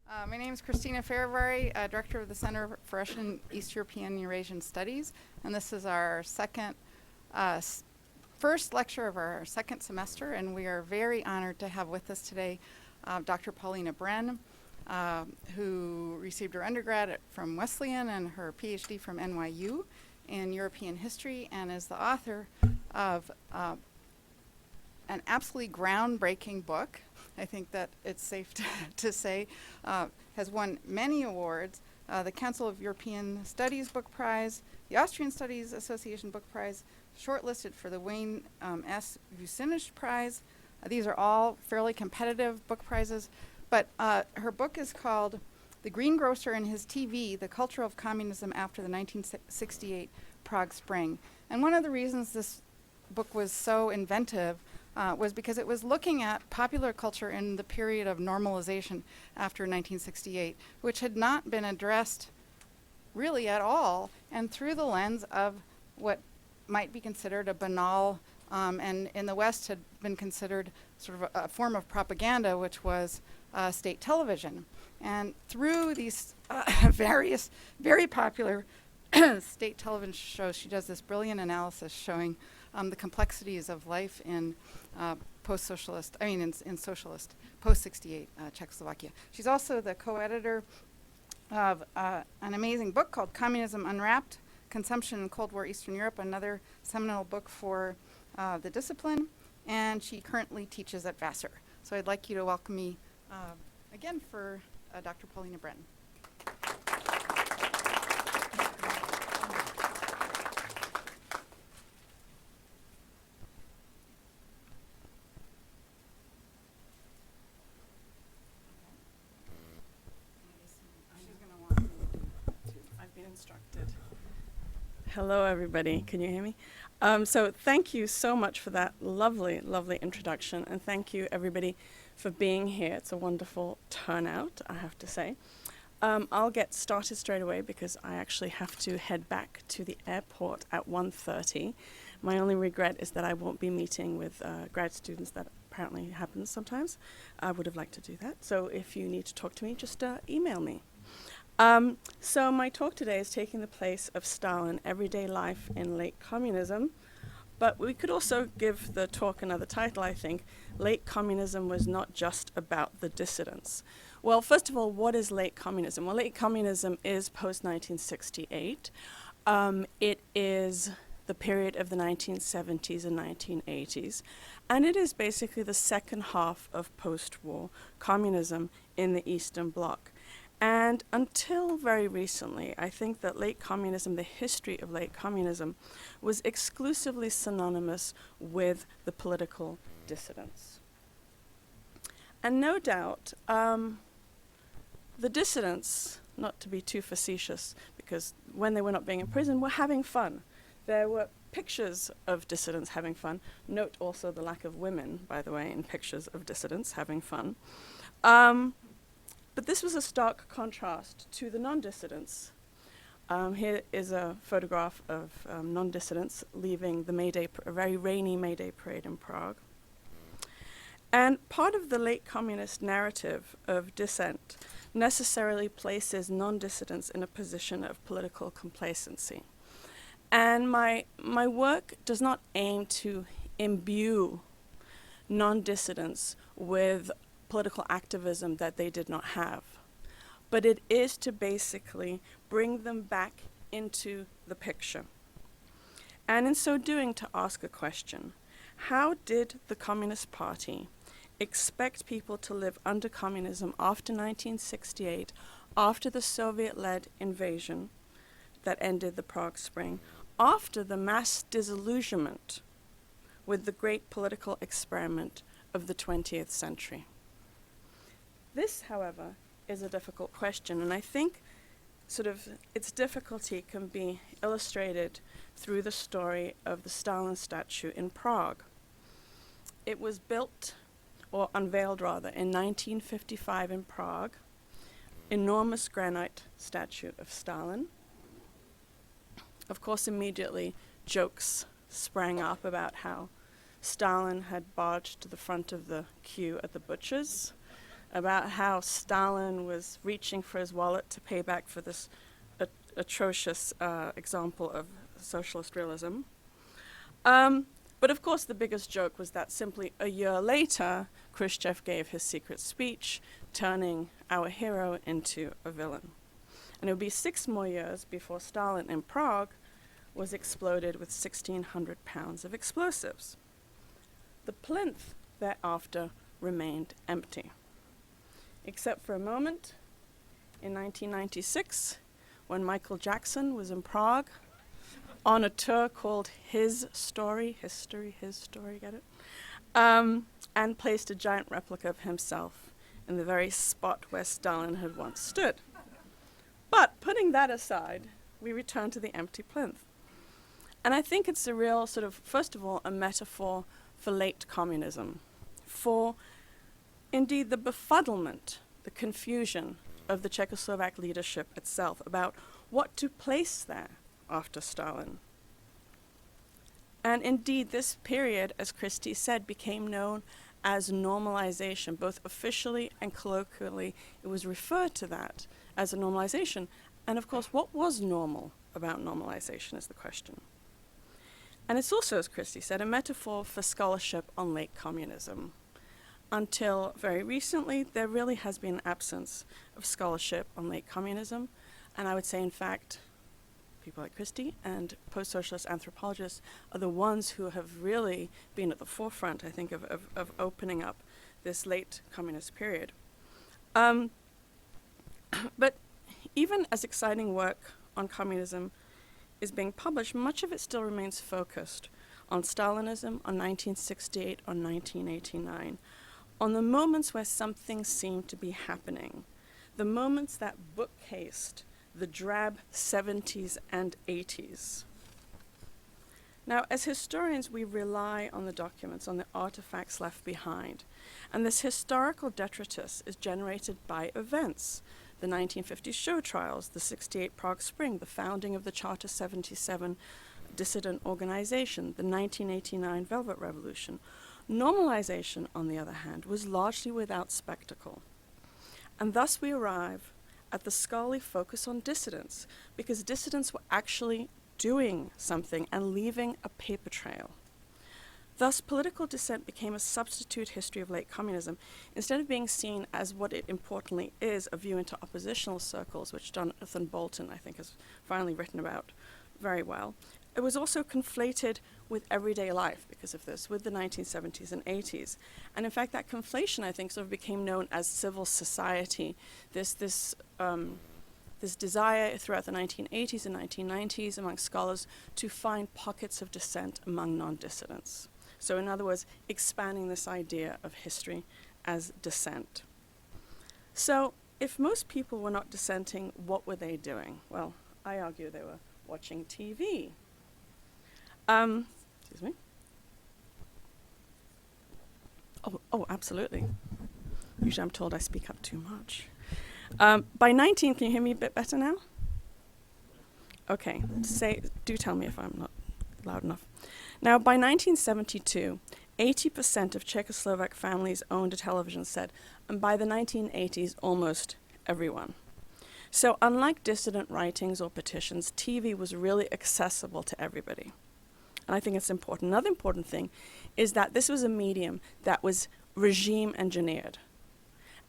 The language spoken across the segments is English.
My name is Christina Farivari, Director of the Center for Russian, East European, and Eurasian Studies, and this is our first lecture of our second semester, and we are very honored to have with us today Dr. Paulina Bren, who received her undergrad from Wesleyan and her PhD from NYU in European history, and is the author of an absolutely groundbreaking book. I think that it's safe to say, has won many awards, the Council of European Studies Book Prize, the Austrian Studies Association Book Prize, shortlisted for the Wayne S. Vucinich Prize. These are all fairly competitive book prizes, but her book is called The Greengrocer and His TV, The Culture of Communism After the 1968 Prague Spring. And one of the reasons this book was so inventive was because it was looking at popular culture in the period of normalization after 1968, which had not been addressed really at all, and through the lens of what might be considered a banal, and in the West had been considered sort of a form of propaganda, which was state television. And through these various, very popular state television shows, she does this brilliant analysis showing the complexities of life in post-socialist, in socialist, post-68 Czechoslovakia. She's also the co-editor of an amazing book called Communism Unwrapped, Consumption in Cold War Eastern Europe, another seminal book for the discipline, and she currently teaches at Vassar. So I'd like you to welcome me again for Dr. Paulina Bren. I've been instructed. Hello, everybody. Can you hear me? So thank you so much for that lovely, lovely introduction, and thank you, everybody, for being here. It's a wonderful turnout, I have to say. I'll get started straight away because I actually have to head back to the airport at 1:30. My only regret is that I won't be meeting with grad students. That apparently happens sometimes. I would have liked to do that. So if you need to talk to me, just email me. So my talk today is taking the place of Stalin, Everyday Life in Late Communism. But we could also give the talk another title, I think. Late Communism was not just about the dissidents. Well, first of all, what is late communism? Well, late communism is post-1968. It is the period of the 1970s and 1980s. And it is basically the second half of post-war communism in the Eastern Bloc. And until very recently, I think that late communism, the history of late communism, was exclusively synonymous with the political dissidents. And no doubt, the dissidents, not to be too facetious, because when they were not being in prison, were having fun. There were pictures of dissidents having fun. Note also the lack of women, by the way, in pictures of dissidents having fun. But this was a stark contrast to the non-dissidents. Here is a photograph of non-dissidents leaving the a very rainy May Day parade in Prague. And part of the late communist narrative of dissent necessarily places non-dissidents in a position of political complacency. And my work does not aim to imbue non-dissidents with political activism that they did not have, but it is to basically bring them back into the picture. And in so doing, to ask a question: how did the Communist Party expect people to live under communism after 1968, after the Soviet-led invasion that ended the Prague Spring, after the mass disillusionment with the great political experiment of the 20th century? This, however, is a difficult question, and I think its difficulty can be illustrated through the story of the Stalin statue in Prague. It was built, or unveiled rather, in 1955 in Prague, enormous granite statue of Stalin. Of course, immediately jokes sprang up about how Stalin had barged to the front of the queue at the butcher's, about how Stalin was reaching for his wallet to pay back for this atrocious example of socialist realism. But of course the biggest joke was that simply a year later, Khrushchev gave his secret speech, turning our hero into a villain. And it would be 6 more years before Stalin in Prague was exploded with 1,600 pounds of explosives. The plinth thereafter remained empty, except for a moment in 1996 when Michael Jackson was in Prague on a tour called His Story, get it? And placed a giant replica of himself in the very spot where Stalin had once stood. But putting that aside, we return to the empty plinth. And I think it's a real sort of, first of all, a metaphor for late communism, for indeed the befuddlement, the confusion of the Czechoslovak leadership itself about what to place there after Stalin. And indeed, this period, as Christy said, became known as normalization. Both officially and colloquially, it was referred to that as a normalization. And of course, what was normal about normalization is the question. And it's also, as Christy said, a metaphor for scholarship on late communism. Until very recently, there really has been an absence of scholarship on late communism. And I would say, in fact, people like Christy and post-socialist anthropologists are the ones who have really been at the forefront, I think, of opening up this late communist period. But even as exciting work on communism is being published, much of it still remains focused on Stalinism, on 1968, on 1989, on the moments where something seemed to be happening, the moments that bookcased the drab 70s and 80s. Now, as historians, we rely on the documents, on the artifacts left behind, and this historical detritus is generated by events. The 1950 show trials, the 68 Prague Spring, the founding of the Charter 77 dissident organization, the 1989 Velvet Revolution. Normalization, on the other hand, was largely without spectacle. And thus we arrive at the scholarly focus on dissidents, because dissidents were actually doing something and leaving a paper trail. Thus, political dissent became a substitute history of late communism, instead of being seen as what it importantly is, a view into oppositional circles, which Jonathan Bolton, I think, has finally written about very well. It was also conflated with everyday life because of this, with the 1970s and 80s. And in fact, that conflation, I think, sort of became known as civil society, this desire throughout the 1980s and 1990s among scholars to find pockets of dissent among non-dissidents. So in other words, expanding this idea of history as dissent. So if most people were not dissenting, what were they doing? Well, I argue they were watching TV. Excuse me. Oh, absolutely. Usually I'm told I speak up too much. By 19, can you hear me a bit better now? Okay, do tell me if I'm not loud enough. Now, by 1972, 80% of Czechoslovak families owned a television set, and by the 1980s, almost everyone. So unlike dissident writings or petitions, TV was really accessible to everybody. And I think it's important. Another important thing is that this was a medium that was regime engineered.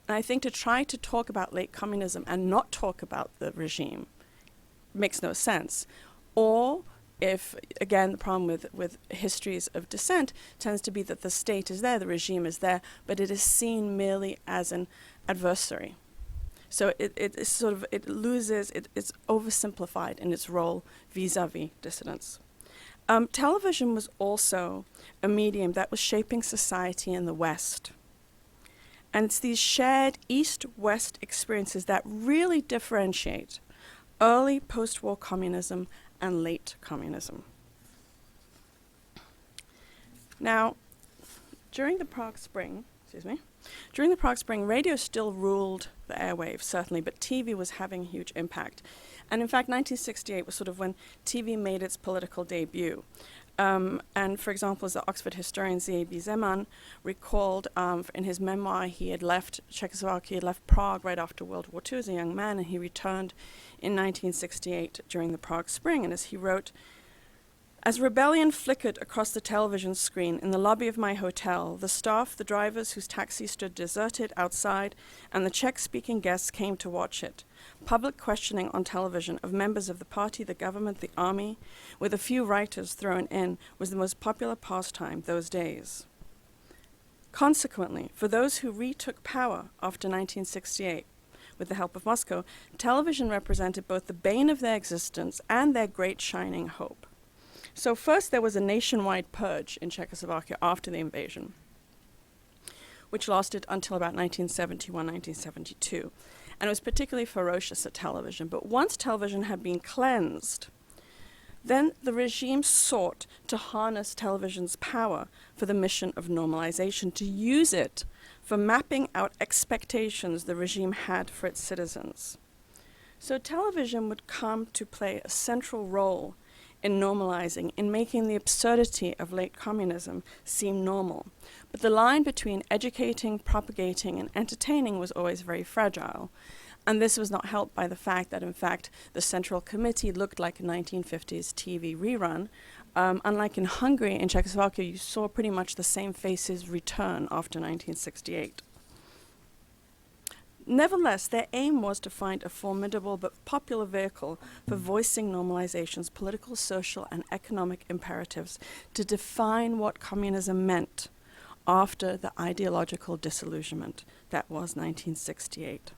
And I think to try to talk about late communism and not talk about the regime makes no sense. Or if, again, the problem with histories of dissent tends to be that the state is there, the regime is there, but it is seen merely as an adversary. So it's sort of, it loses, it's oversimplified in its role vis-a-vis dissidents. Television was also a medium that was shaping society in the West. And it's these shared East-West experiences that really differentiate early post-war communism and late communism. Now, during the Prague Spring, radio still ruled the airwaves, certainly, but TV was having a huge impact. And in fact, 1968 was sort of when TV made its political debut. And for example, as the Oxford historian Z.A.B. Zeman recalled in his memoir, he had left Czechoslovakia, he had left Prague right after World War II as a young man, and he returned in 1968 during the Prague Spring. And as he wrote, "As rebellion flickered across the television screen in the lobby of my hotel, the staff, the drivers whose taxi stood deserted outside, and the Czech-speaking guests came to watch it. Public questioning on television of members of the party, the government, the army, with a few writers thrown in, was the most popular pastime those days. Consequently, for those who retook power after 1968, with the help of Moscow, television represented both the bane of their existence and their great shining hope." So first there was a nationwide purge in Czechoslovakia after the invasion, which lasted until about 1971, 1972. And it was particularly ferocious at television. But once television had been cleansed, then the regime sought to harness television's power for the mission of normalization, to use it for mapping out expectations the regime had for its citizens. So television would come to play a central role in normalizing, in making the absurdity of late communism seem normal. But the line between educating, propagating, and entertaining was always very fragile. And this was not helped by the fact that, in fact, the Central Committee looked like a 1950s TV rerun. Unlike in Hungary and Czechoslovakia, you saw pretty much the same faces return after 1968. Nevertheless, their aim was to find a formidable but popular vehicle for voicing normalization's political, social, and economic imperatives to define what communism meant after the ideological disillusionment that was 1968.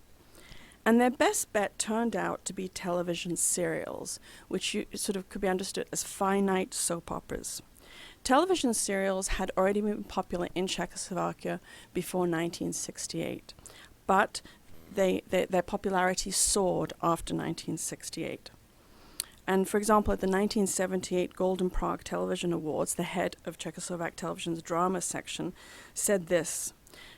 And their best bet turned out to be television serials, which sort of could be understood as finite soap operas. Television serials had already been popular in Czechoslovakia before 1968, but their popularity soared after 1968. And for example, at the 1978 Golden Prague Television Awards, the head of Czechoslovak Television's drama section said this: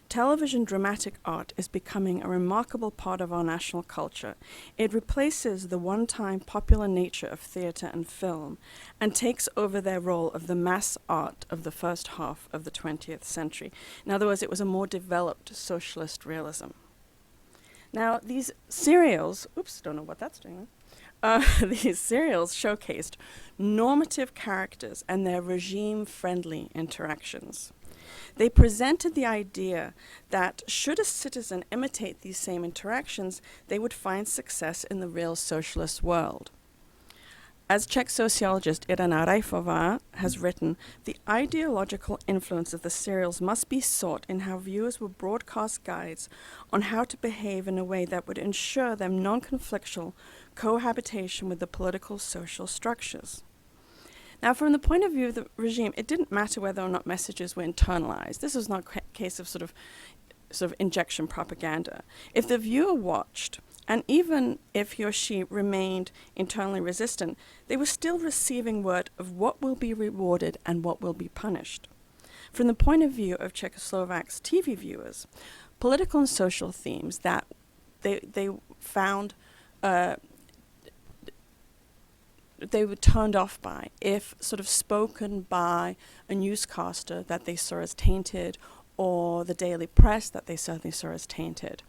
"Television dramatic art is becoming a remarkable part of our national culture. It replaces the one-time popular nature of theater and film and takes over their role of the mass art of the first half of the 20th century." In other words, it was a more developed socialist realism. Now, these serials, don't know what that's doing. These serials showcased normative characters and their regime-friendly interactions. They presented the idea that should a citizen imitate these same interactions, they would find success in the real socialist world. As Czech sociologist Irena Rajfová has written, the ideological influence of the serials must be sought in how viewers were broadcast guides on how to behave in a way that would ensure them non-conflictual cohabitation with the political social structures. Now, from the point of view of the regime, it didn't matter whether or not messages were internalized. This was not a case of sort of injection propaganda. If the viewer watched, and even if he or she remained internally resistant, they were still receiving word of what will be rewarded and what will be punished. From the point of view of Czechoslovak's TV viewers, political and social themes that they found they were turned off by, if sort of spoken by a newscaster that they saw as tainted, or the daily press that they certainly saw as tainted.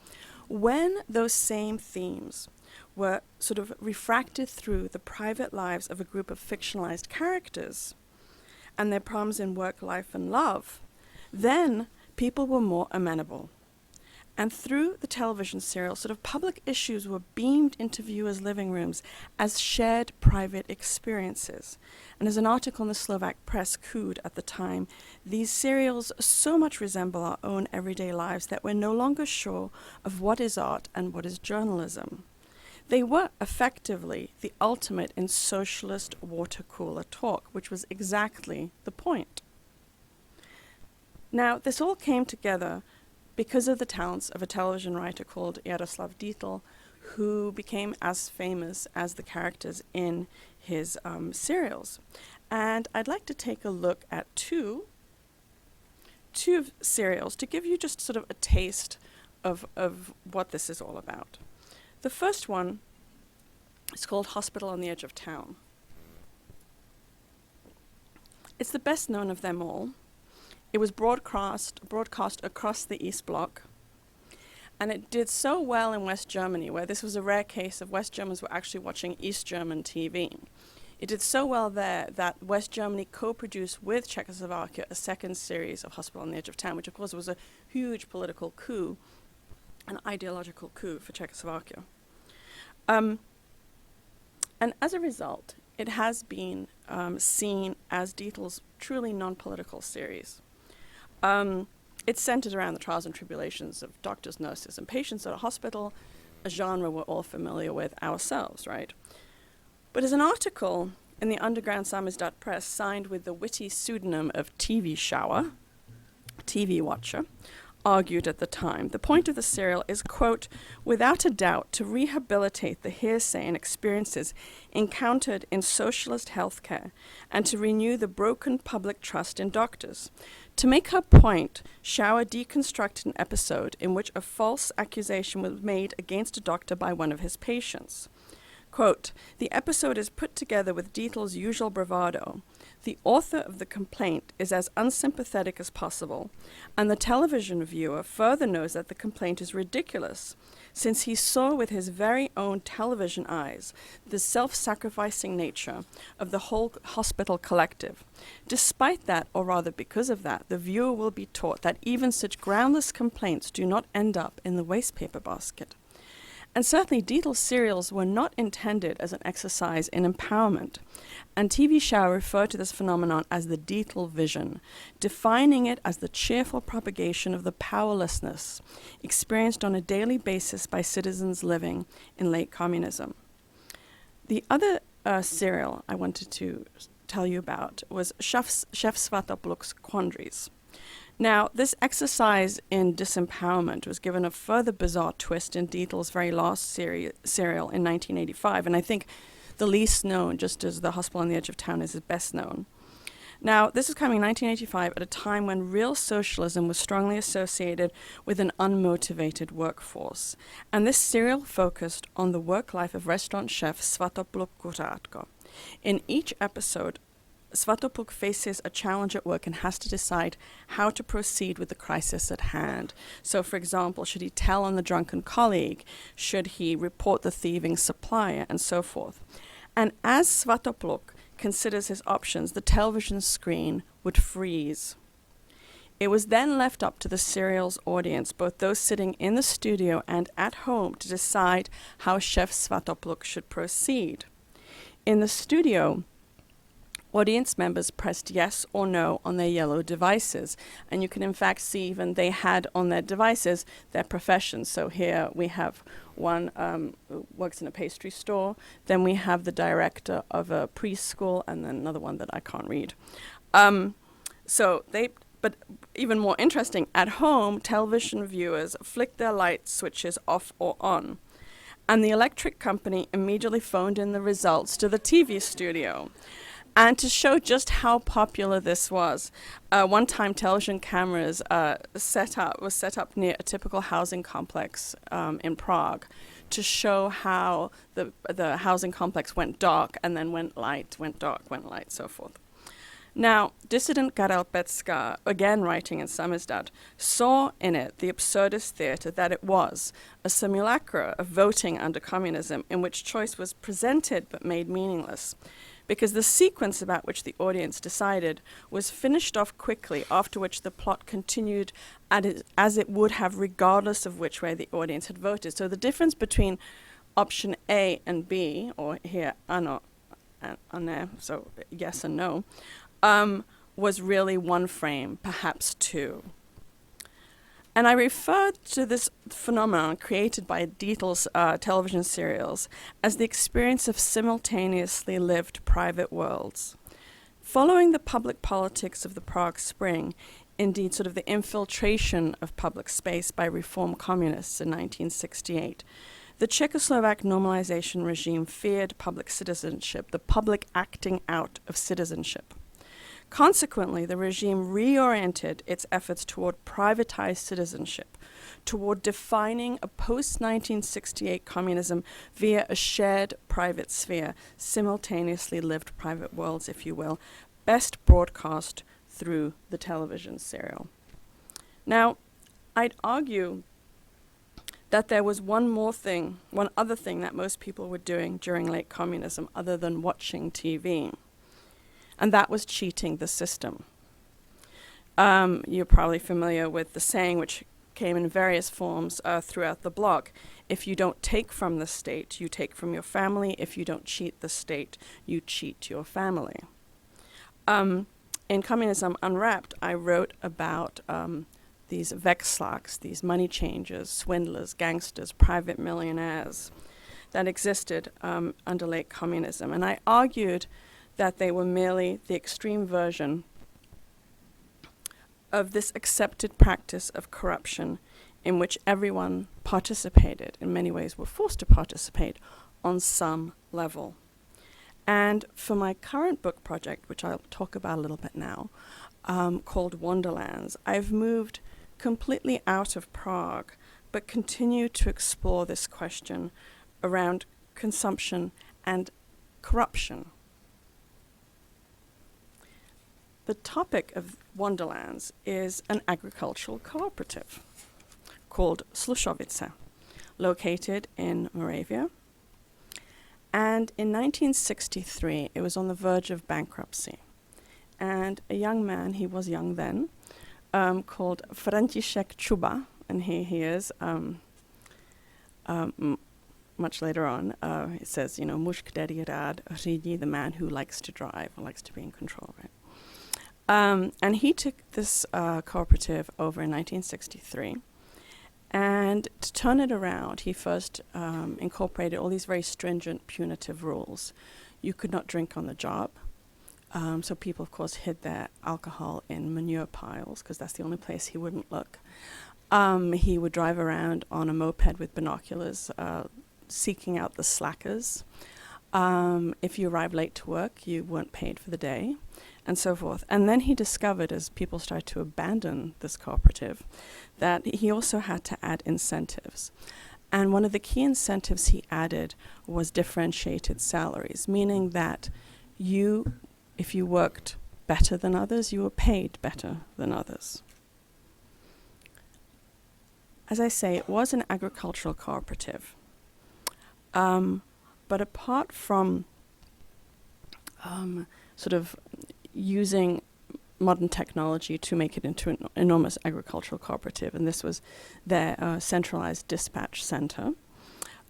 When those same themes were sort of refracted through the private lives of a group of fictionalized characters and their problems in work, life, and love, then people were more amenable. And through the television serial, sort of public issues were beamed into viewers' living rooms as shared private experiences. And as an article in the Slovak press cooed at the time, these serials so much resemble our own everyday lives that we're no longer sure of what is art and what is journalism. They were effectively the ultimate in socialist water cooler talk, which was exactly the point. Now, this all came together because of the talents of a television writer called Jaroslav Dietl, who became as famous as the characters in his serials. And I'd like to take a look at two serials to give you just sort of a taste of what this is all about. The first one is called Hospital on the Edge of Town. It's the best known of them all. It was broadcast across the East Bloc, and it did so well in West Germany, where this was a rare case of West Germans were actually watching East German TV. It did so well there that West Germany co-produced with Czechoslovakia a second series of Hospital on the Edge of Town, which of course was a huge political coup, an ideological coup for Czechoslovakia. And as a result, it has been seen as Dietl's truly non-political series. It's centered around the trials and tribulations of doctors, nurses, and patients at a hospital, a genre we're all familiar with ourselves, right? But as an article in the underground Samizdat press signed with the witty pseudonym of TV Shower, TV Watcher, argued at the time, the point of the serial is, quote, without a doubt to rehabilitate the hearsay and experiences encountered in socialist healthcare and to renew the broken public trust in doctors. To make her point, Shower deconstructed an episode in which a false accusation was made against a doctor by one of his patients. Quote, the episode is put together with Dietl's usual bravado. The author of the complaint is as unsympathetic as possible, and the television viewer further knows that the complaint is ridiculous, since he saw with his very own television eyes the self-sacrificing nature of the whole hospital collective. Despite that, or rather because of that, the viewer will be taught that even such groundless complaints do not end up in the wastepaper basket. And certainly Dietl's serials were not intended as an exercise in empowerment, and TV Shower referred to this phenomenon as the Dietl vision, defining it as the cheerful propagation of the powerlessness experienced on a daily basis by citizens living in late communism. The other serial I wanted to tell you about was Chef Svatopluk's Quandaries. Now, this exercise in disempowerment was given a further bizarre twist in Dietl's very last serial in 1985, and I think the least known, just as The Hospital on the Edge of Town is best known. Now, this is coming in 1985 at a time when real socialism was strongly associated with an unmotivated workforce, and this serial focused on the work life of restaurant chef Svatopluk Kuratko. In each episode, Svatopluk faces a challenge at work and has to decide how to proceed with the crisis at hand. So, for example, should he tell on the drunken colleague? Should he report the thieving supplier? And so forth. And as Svatopluk considers his options, the television screen would freeze. It was then left up to the serial's audience, both those sitting in the studio and at home, to decide how Chef Svatopluk should proceed. In the studio, audience members pressed yes or no on their yellow devices, and you can in fact see even they had on their devices their professions. So here we have one who works in a pastry store, then we have the director of a preschool, and then another one that I can't read. But even more interesting, at home, television viewers flicked their light switches off or on, and the electric company immediately phoned in the results to the TV studio. And to show just how popular this was, one-time television cameras was set up near a typical housing complex in Prague to show how the housing complex went dark and then went light, went dark, went light, so forth. Now, dissident Karel Pecka, again writing in Samizdat, saw in it the absurdist theatre that it was, a simulacra of voting under communism in which choice was presented but made meaningless, because the sequence about which the audience decided was finished off quickly, after which the plot continued as it would have regardless of which way the audience had voted. So the difference between option A and B, or here, ano, so yes and no, was really one frame, perhaps two. And I referred to this phenomenon created by Dietl's television serials as the experience of simultaneously lived private worlds. Following the public politics of the Prague Spring, indeed sort of the infiltration of public space by reform communists in 1968, the Czechoslovak normalization regime feared public citizenship, the public acting out of citizenship. Consequently, the regime reoriented its efforts toward privatized citizenship, toward defining a post-1968 communism via a shared private sphere, simultaneously lived private worlds, if you will, best broadcast through the television serial. Now, I'd argue that there was one other thing that most people were doing during late communism other than watching TV, and that was cheating the system. You're probably familiar with the saying, which came in various forms throughout the blog: if you don't take from the state, you take from your family. If you don't cheat the state, you cheat your family. In Communism Unwrapped, I wrote about these vekslaks, these money changers, swindlers, gangsters, private millionaires that existed under late communism. And I argued that they were merely the extreme version of this accepted practice of corruption in which everyone participated, in many ways were forced to participate on some level. And for my current book project, which I'll talk about a little bit now, called Wonderlands, I've moved completely out of Prague, but continue to explore this question around consumption and corruption. The topic of Wonderlands is an agricultural cooperative called Slušovice, located in Moravia. And in 1963, it was on the verge of bankruptcy. And a young man, he was young then, called František Čuba, and here he is, much later on, it says, muž, který rád řídí, the man who likes to drive, or likes to be in control, right? And he took this cooperative over in 1963. And to turn it around, he first incorporated all these very stringent punitive rules. You could not drink on the job. So people, of course, hid their alcohol in manure piles, because that's the only place he wouldn't look. He would drive around on a moped with binoculars, seeking out the slackers. If you arrived late to work, you weren't paid for the day, and so forth. And then he discovered, as people started to abandon this cooperative, that he also had to add incentives. And one of the key incentives he added was differentiated salaries, meaning that if you worked better than others, you were paid better than others. As I say, it was an agricultural cooperative. But apart from sort of using modern technology to make it into an enormous agricultural cooperative, and this was their centralized dispatch center,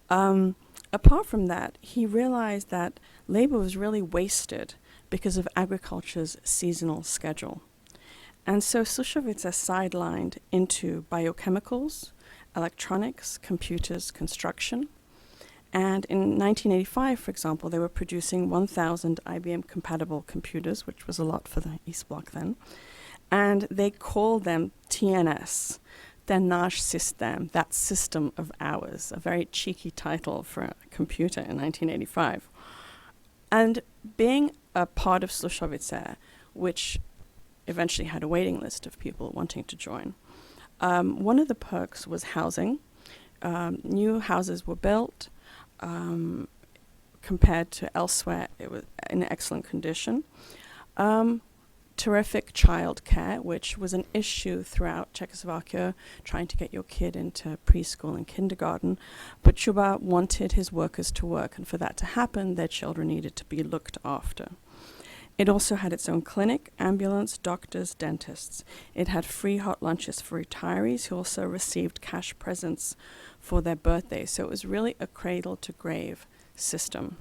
apart from that, he realized that labor was really wasted because of agriculture's seasonal schedule. And so Slušovice sidelined into biochemicals, electronics, computers, construction. And in 1985, for example, they were producing 1,000 IBM-compatible computers, which was a lot for the East Bloc then. And they called them TNS, ten náš systém, that system of ours, a very cheeky title for a computer in 1985. And being a part of Slušovice, which eventually had a waiting list of people wanting to join, one of the perks was housing. New houses were built. Compared to elsewhere, it was in excellent condition. Terrific child care, which was an issue throughout Czechoslovakia, trying to get your kid into preschool and kindergarten. But Čuba wanted his workers to work, and for that to happen, their children needed to be looked after. It also had its own clinic, ambulance, doctors, dentists. It had free hot lunches for retirees who also received cash presents for their birthdays. So it was really a cradle-to-grave system.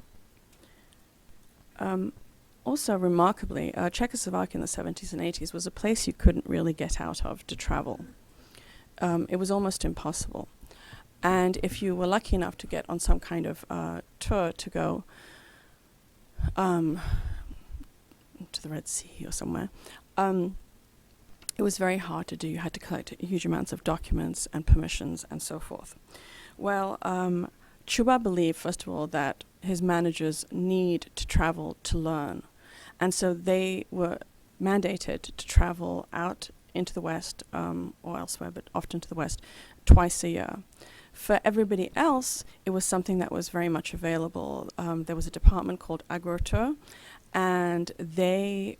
Also, remarkably, Czechoslovakia in the 70s and 80s was a place you couldn't really get out of to travel. It was almost impossible. And if you were lucky enough to get on some kind of tour to go to the Red Sea or somewhere, it was very hard to do. You had to collect huge amounts of documents and permissions and so forth. Well, Čuba believed, first of all, that his managers need to travel to learn. And so they were mandated to travel out into the West, or elsewhere, but often to the West, twice a year. For everybody else, it was something that was very much available. There was a department called Agrotur, and they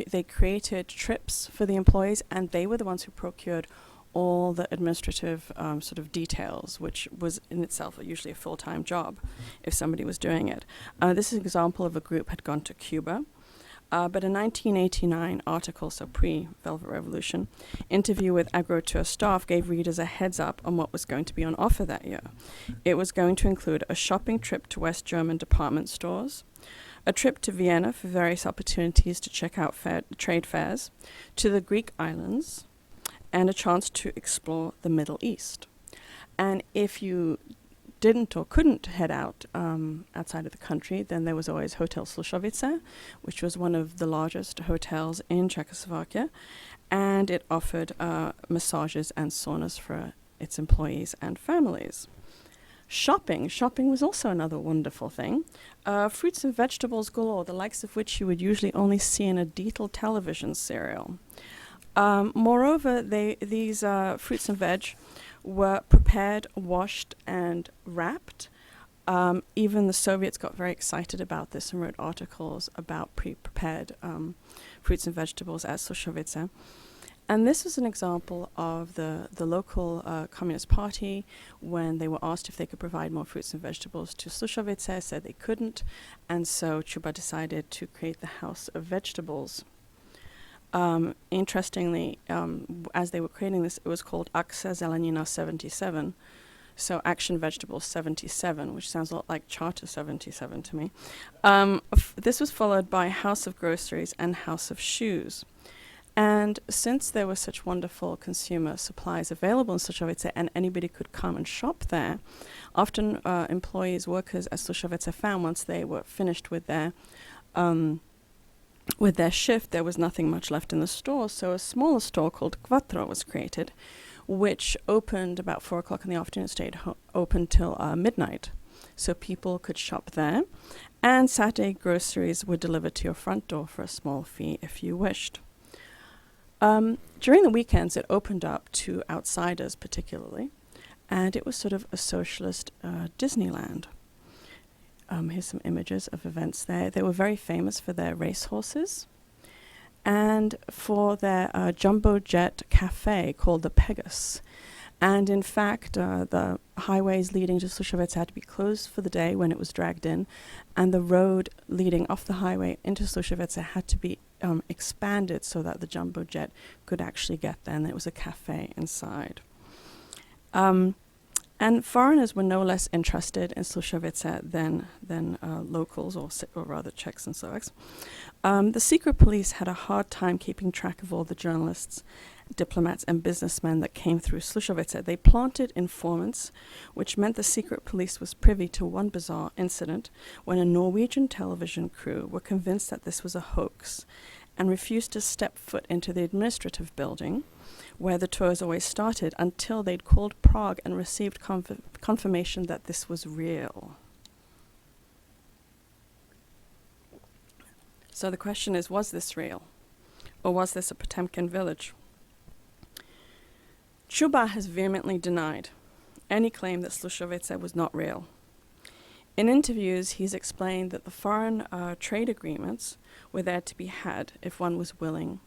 they created trips for the employees, and they were the ones who procured all the administrative sort of details, which was in itself usually a full-time job if somebody was doing it. This is an example of a group had gone to Cuba. But a 1989 article, so pre-Velvet Revolution, interview with AgroTour staff gave readers a heads up on what was going to be on offer that year. It was going to include a shopping trip to West German department stores, a trip to Vienna for various opportunities to check out trade fairs, to the Greek islands, and a chance to explore the Middle East. And if you didn't or couldn't head out outside of the country, then there was always Hotel Slušovice, which was one of the largest hotels in Czechoslovakia, and it offered massages and saunas for its employees and families. Shopping was also another wonderful thing. Fruits and vegetables galore, the likes of which you would usually only see in a Dietl television serial. Moreover, these fruits and veg were prepared, washed, and wrapped. Even the Soviets got very excited about this and wrote articles about pre-prepared fruits and vegetables at Slušovice. And this is an example of the local Communist Party, when they were asked if they could provide more fruits and vegetables to Slušovice, said they couldn't, and so Chuba decided to create the House of Vegetables. Interestingly, as they were creating this, it was called Akce Zelenina 77, so Action Vegetables 77, which sounds a lot like Charter 77 to me. This was followed by House of Groceries and House of Shoes. And since there were such wonderful consumer supplies available in Slušovice, and anybody could come and shop there, often employees, workers at Slušovice found once they were finished with their shift, there was nothing much left in the store, so a smaller store called Quattro was created, which opened about 4 o'clock in the afternoon, stayed open till midnight. So people could shop there, and Saturday groceries were delivered to your front door for a small fee if you wished. During the weekends, it opened up to outsiders particularly, and it was sort of a socialist Disneyland. Here's some images of events there. They were very famous for their racehorses and for their jumbo jet cafe called the Pegasus. And in fact, the highways leading to Slušovice had to be closed for the day when it was dragged in, and the road leading off the highway into Slušovice had to be expanded so that the jumbo jet could actually get there, and there was a cafe inside. And foreigners were no less interested in Slušovice than locals, or rather Czechs and Slovaks. The secret police had a hard time keeping track of all the journalists, diplomats, and businessmen that came through Slušovice. They planted informants, which meant the secret police was privy to one bizarre incident when a Norwegian television crew were convinced that this was a hoax and refused to step foot into the administrative building where the tours always started until they'd called Prague and received confirmation that this was real. So the question is, was this real? Or was this a Potemkin village? Chuba has vehemently denied any claim that Slušovice was not real. In interviews, he's explained that the foreign trade agreements were there to be had if one was willing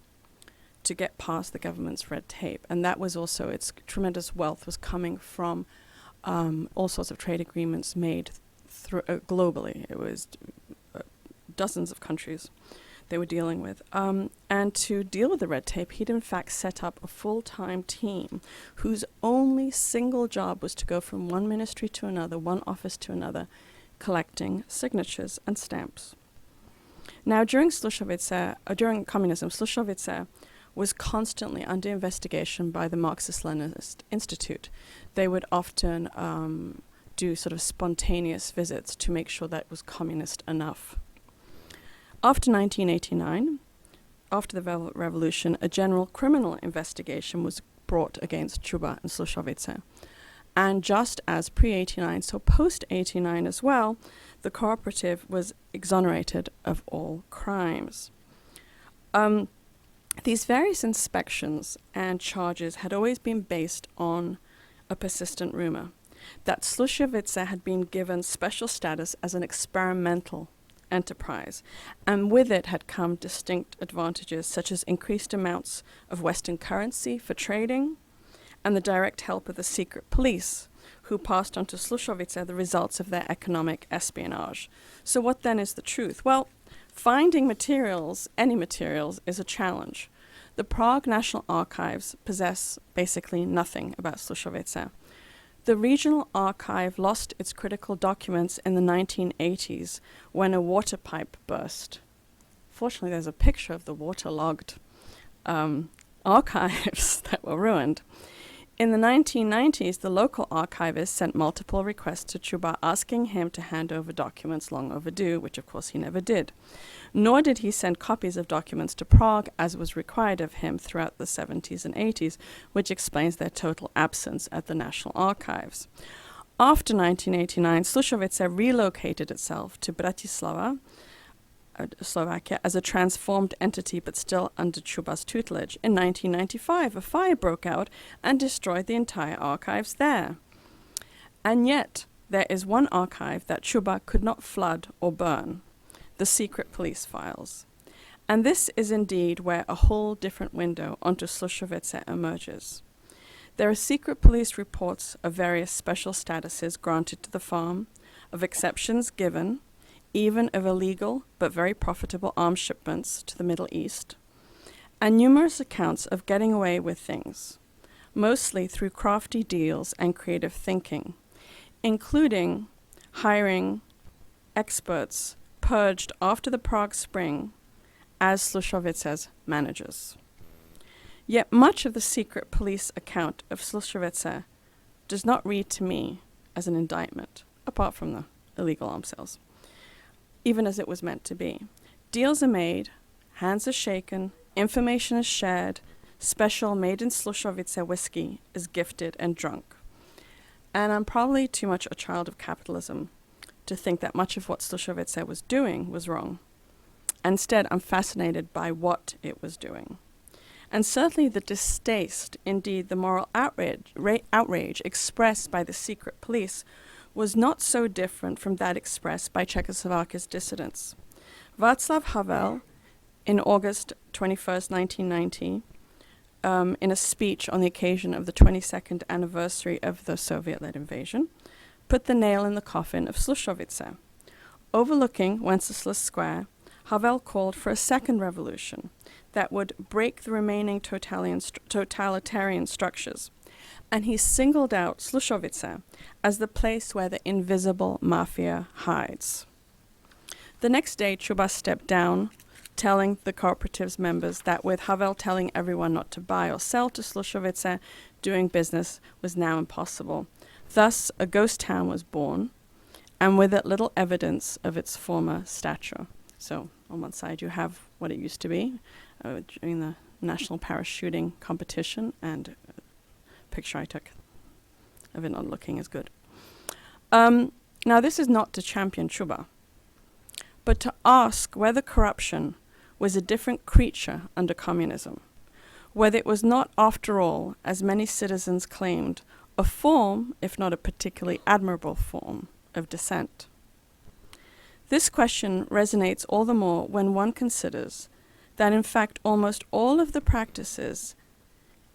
to get past the government's red tape. And that was also, its tremendous wealth was coming from all sorts of trade agreements made globally. It was dozens of countries they were dealing with. And to deal with the red tape, he'd in fact set up a full-time team whose only single job was to go from one ministry to another, one office to another, collecting signatures and stamps. Now, during communism, Slušovice was constantly under investigation by the Marxist-Leninist Institute. They would often do sort of spontaneous visits to make sure that it was communist enough. After 1989, after the Velvet Revolution, a general criminal investigation was brought against Chuba and Slušovice. And just as pre-89, so post-89 as well, the cooperative was exonerated of all crimes. These various inspections and charges had always been based on a persistent rumor that Slušovice had been given special status as an experimental enterprise, and with it had come distinct advantages such as increased amounts of Western currency for trading and the direct help of the secret police, who passed on to Slušovice the results of their economic espionage. So what then is the truth? Well, finding materials, any materials, is a challenge. The Prague National Archives possess basically nothing about Slušovice. The regional archive lost its critical documents in the 1980s when a water pipe burst. Fortunately, there's a picture of the waterlogged archives that were ruined. In the 1990s, the local archivist sent multiple requests to Chuba asking him to hand over documents long overdue, which of course he never did. Nor did he send copies of documents to Prague as was required of him throughout the 70s and 80s, which explains their total absence at the National Archives. After 1989, Slušovice relocated itself to Bratislava, Slovakia, as a transformed entity but still under Chuba's tutelage. In 1995, a fire broke out and destroyed the entire archives there. And yet, there is one archive that Chuba could not flood or burn, the secret police files. And this is indeed where a whole different window onto Slušovice emerges. There are secret police reports of various special statuses granted to the farm, of exceptions given, even of illegal but very profitable arms shipments to the Middle East, and numerous accounts of getting away with things, mostly through crafty deals and creative thinking, including hiring experts purged after the Prague Spring as Slušovice's managers. Yet much of the secret police account of Slušovice does not read to me as an indictment, apart from the illegal arms sales, even as it was meant to be. Deals are made, hands are shaken, information is shared, special made in Slušovice whiskey is gifted and drunk. And I'm probably too much a child of capitalism to think that much of what Slušovice was doing was wrong. Instead, I'm fascinated by what it was doing. And certainly the distaste, indeed the moral outrage expressed by the secret police was not so different from that expressed by Czechoslovakia's dissidents. Václav Havel, in August 21st, 1990, in a speech on the occasion of the 22nd anniversary of the Soviet-led invasion, put the nail in the coffin of Slušovice. Overlooking Wenceslas Square, Havel called for a second revolution that would break the remaining totalitarian structures, and he singled out Slušovice as the place where the invisible mafia hides. The next day, Chuba stepped down, telling the cooperative's members that with Havel telling everyone not to buy or sell to Slušovice, doing business was now impossible. Thus, a ghost town was born, and with it little evidence of its former stature. So, on one side, you have what it used to be during the national parachuting competition, and a picture I took of it not looking as good. Now, this is not to champion Chuba, but to ask whether corruption was a different creature under communism, whether it was not, after all, as many citizens claimed, a form, if not a particularly admirable form, of dissent. This question resonates all the more when one considers that, in fact, almost all of the practices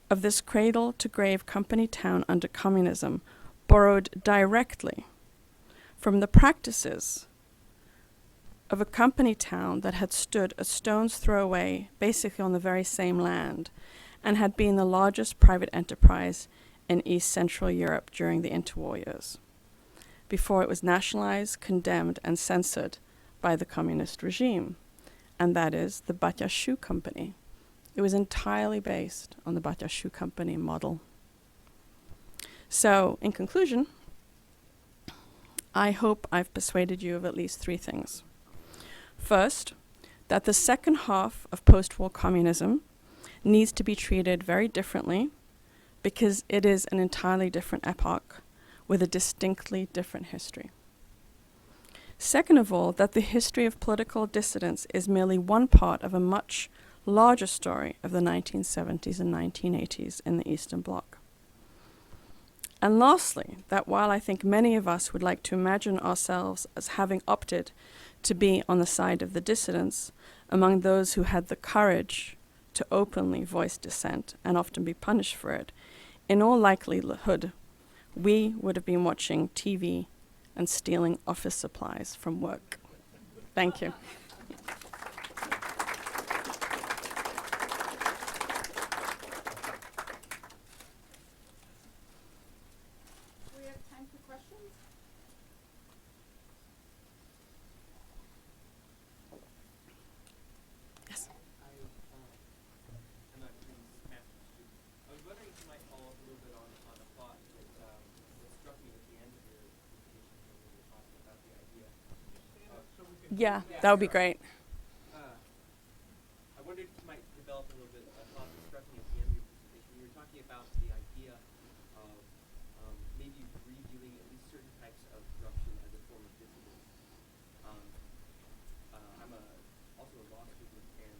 of this cradle-to-grave company town under communism borrowed directly from the practices of a company town that had stood a stone's throw away, basically on the very same land, and had been the largest private enterprise in East Central Europe during the interwar years, before it was nationalized, condemned, and censored by the communist regime, and that is the Baťa Shoe Company. It was entirely based on the Baťa Shoe Company model. So, in conclusion, I hope I've persuaded you of at least three things. First, that the second half of post-war communism needs to be treated very differently because it is an entirely different epoch with a distinctly different history. Second of all, that the history of political dissidence is merely one part of a much larger story of the 1970s and 1980s in the Eastern Bloc. And lastly, that while I think many of us would like to imagine ourselves as having opted to be on the side of the dissidents among those who had the courage to openly voice dissent and often be punished for it, in all likelihood, we would have been watching TV and stealing office supplies from work. Thank you. Do we have time for questions? Yes. I'm not doing this math student. I was wondering if you might follow up a little bit on a thought that struck me at the end of your presentation when you were talking about the idea. Yeah, that would be great. I wondered if you might develop a little bit a thought that struck me at the end of your presentation. You were talking about the idea of maybe reviewing at least certain types of corruption as a form of dissidence. I'm also a law student, and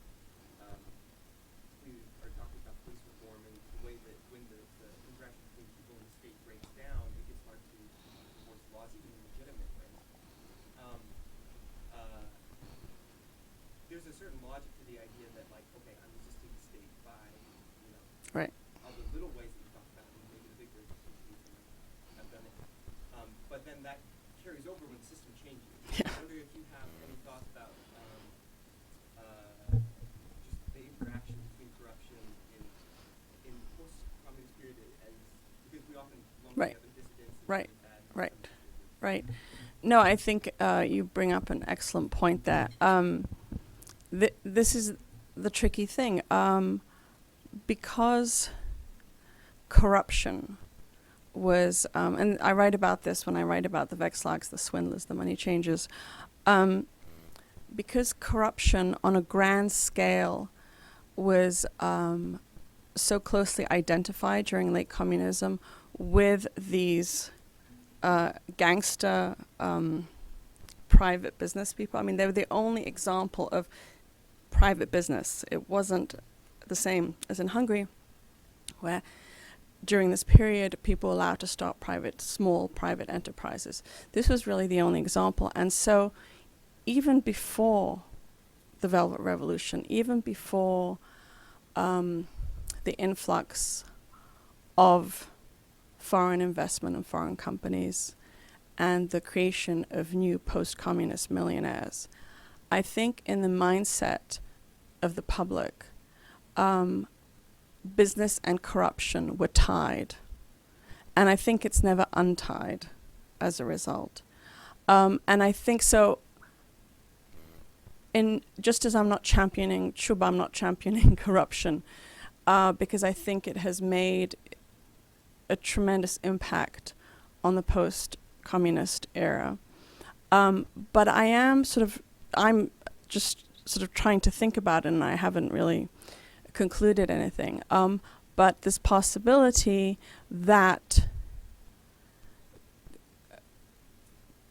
we are talking about police reform and the way that when the interaction between people and the state breaks down, it gets hard to enforce laws, even in legitimate ways. There's a certain logic to the idea that, like, okay, I'm resisting the state by, Right. all the little ways that you talk about, and maybe the big ways that you do, and I've done it. But then that carries over when the system changes. Yeah. I wonder if you have any thoughts about just the interaction between corruption in post-communist period, as because we often lump Right. together dissidents and Right. bad and Right. some Right. No, I think you bring up an excellent point there. This is the tricky thing. Because corruption was, and I write about this when I write about the Vexlags, the swindlers, the money changers, because corruption on a grand scale was so closely identified during late communism with these gangster private business people. I mean, they were the only example of private business. It wasn't the same as in Hungary, where during this period people were allowed to start small private enterprises. This was really the only example. And so even before the Velvet Revolution, even before the influx of foreign investment and foreign companies and the creation of new post-communist millionaires, I think in the mindset of the public, business and corruption were tied. And I think it's never untied as a result. And I think so, just as I'm not championing Chuba, I'm not championing corruption, because I think it has made a tremendous impact on the post-communist era. But I'm just sort of trying to think about it, and I haven't really concluded anything. But this possibility that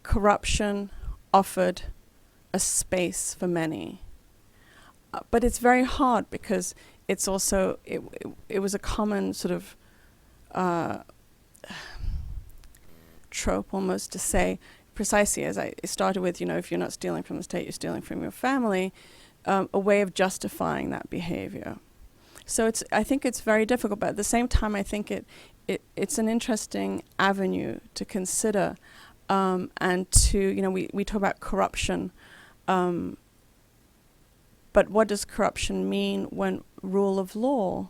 corruption offered a space for many. But it's very hard because it's also, it was a common sort of trope almost to say, precisely as I started with, if you're not stealing from the state, you're stealing from your family, a way of justifying that behavior. So I think it's very difficult, but at the same time, I think it's an interesting avenue to consider, and to, we talk about corruption, but what does corruption mean when rule of law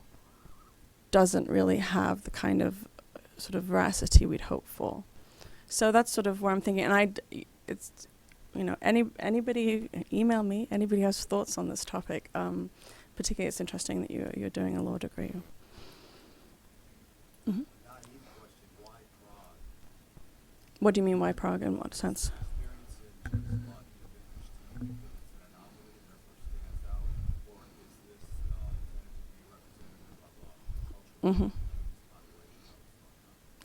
doesn't really have the kind of sort of veracity we'd hope for? So that's sort of where I'm thinking, and it's, anybody email me, anybody who has thoughts on this topic. Particularly, it's interesting that you're doing a law degree. Mm-hmm. What do you mean, why Prague? In what sense? Mm-hmm.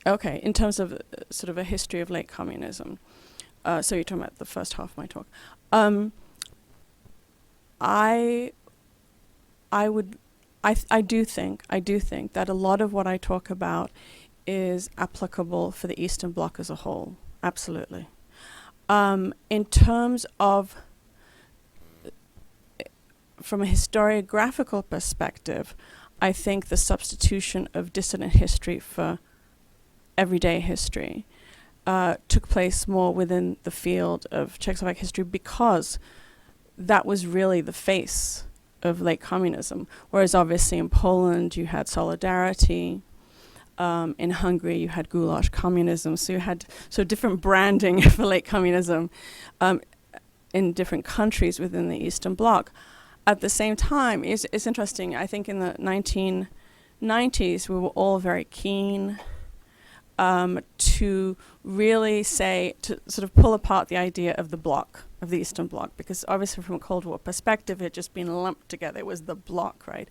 Okay, in terms of sort of a history of late communism. So you're talking about the first half of my talk. I do think that a lot of what I talk about is applicable for the Eastern Bloc as a whole. Absolutely. In terms of from a historiographical perspective, I think the substitution of dissident history for everyday history took place more within the field of Czechoslovak history, because that was really the face of late communism. Whereas obviously in Poland you had Solidarity, in Hungary you had goulash communism, so you had different branding for late communism in different countries within the Eastern Bloc. At the same time, it's interesting, I think in the 1990s we were all very keen to really to sort of pull apart the idea of the bloc, of the Eastern Bloc, because obviously from a Cold War perspective it had just been lumped together. It was the bloc, right?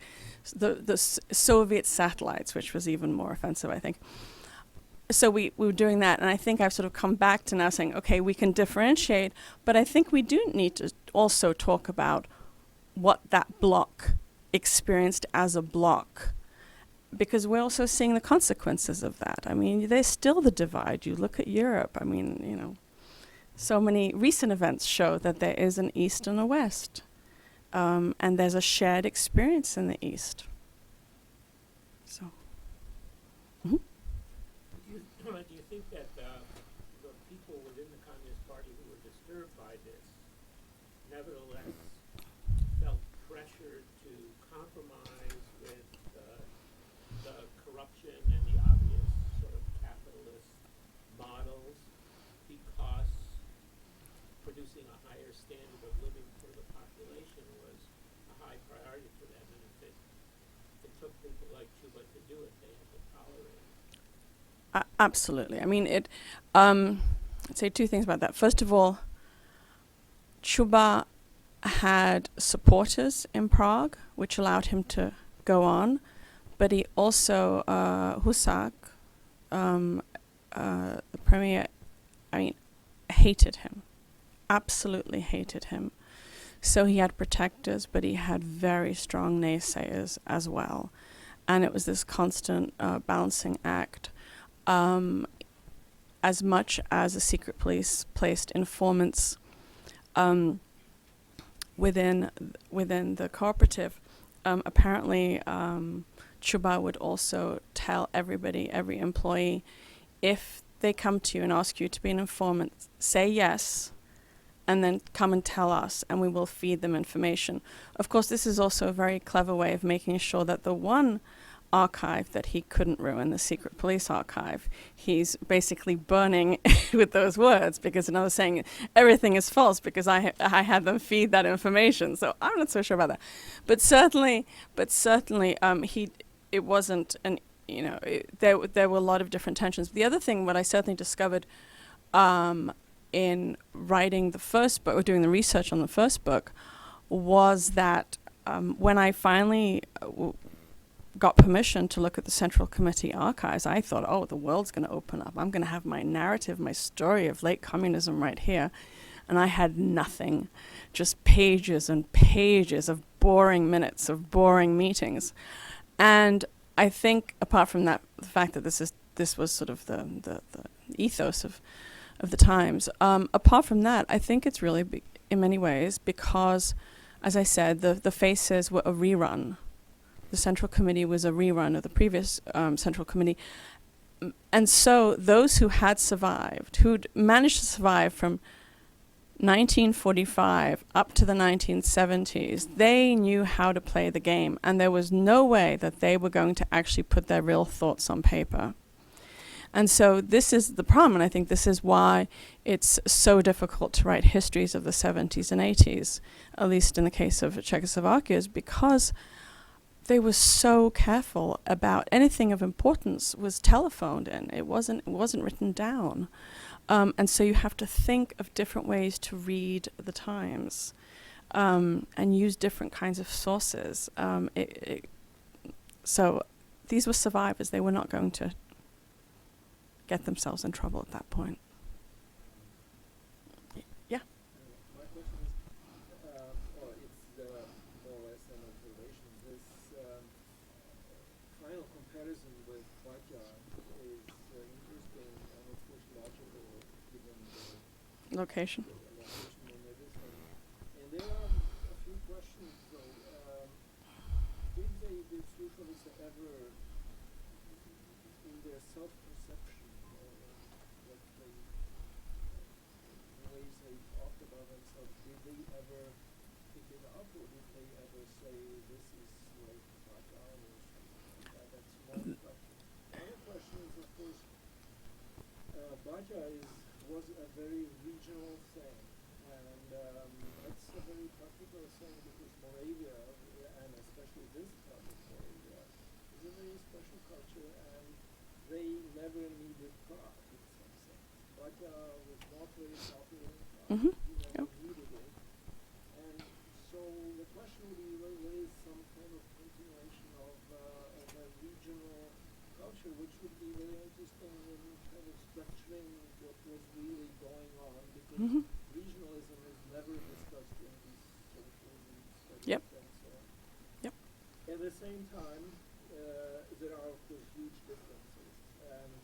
The Soviet satellites, which was even more offensive, I think. So we were doing that, and I think I've sort of come back to now saying, okay, we can differentiate, but I think we do need to also talk about what that bloc experienced as a bloc, because we're also seeing the consequences of that. I mean, there's still the divide. You look at Europe, I mean, you know, so many recent events show that there is an East and a West, and there's a shared experience in the East. So. Mm-hmm. Do you think that the people within the Communist Party who were disturbed by this nevertheless felt pressured to compromise with the corruption and the obvious sort of capitalist models, because producing a higher standard of living for the population was a high priority for them, and if it took people like Cuba to do it, they had to tolerate it? Absolutely. I mean, I'd say two things about that. First of all, Chuba had supporters in Prague, which allowed him to go on, but he also, Husak, the premier, I mean, hated him, absolutely hated him. So he had protectors, but he had very strong naysayers as well. And it was this constant balancing act. As much as the secret police placed informants within the cooperative, apparently Chuba would also tell everybody, every employee, if they come to you and ask you to be an informant, say yes, and then come and tell us, and we will feed them information. Of course, this is also a very clever way of making sure that the one archive that he couldn't ruin, the secret police archive, he's basically burning with those words, because another saying everything is false because I had them feed that information. So I'm not so sure about that, but certainly it wasn't an, you know, there were a lot of different tensions. The other thing, what I certainly discovered in writing the first book, or doing the research on the first book, was that when I finally got permission to look at the Central Committee archives, I thought, oh, the world's going to open up. I'm going to have my narrative, my story of late communism right here. And I had nothing, just pages and pages of boring minutes of boring meetings. And I think, apart from that, the fact that this was sort of the ethos of the times, apart from that, I think it's really, in many ways, because, as I said, the faces were a rerun. The Central Committee was a rerun of the previous Central Committee. And so those who had survived, who'd managed to survive from 1945 up to the 1970s, they knew how to play the game. And there was no way that they were going to actually put their real thoughts on paper. And so this is the problem, and I think this is why it's so difficult to write histories of the 70s and 80s, at least in the case of Czechoslovakia, is because they were so careful about anything of importance was telephoned in. It wasn't written down. And so you have to think of different ways to read the times and use different kinds of sources. So these were survivors. They were not going to get themselves in trouble at that point. Yeah. My question is, or it's more or less an observation. This final comparison with Prague is interesting and of course logical given the Location. location and everything. And there are a few questions though did socialists ever, in their self-perception, or what they, the ways they talked about themselves, did they ever pick it up, or did they ever say this is like Praga or something like that? That's one question. Another question is, of course, Baja was a very regional thing, and that's a very particular thing because Moravia, and especially this part of Moravia, is a very special culture, and they never needed Prague in some sense. Baja was not very popular in Prague. Mhm. He never Yep. needed it. And so the question would be whether there is some kind of continuation of a regional culture, which would be very interesting in kind of structuring what was really going on, because Mhm. regionalism is never discussed in these socialism studies Yep. and so on. Yep. At the same time, there are of course huge differences, and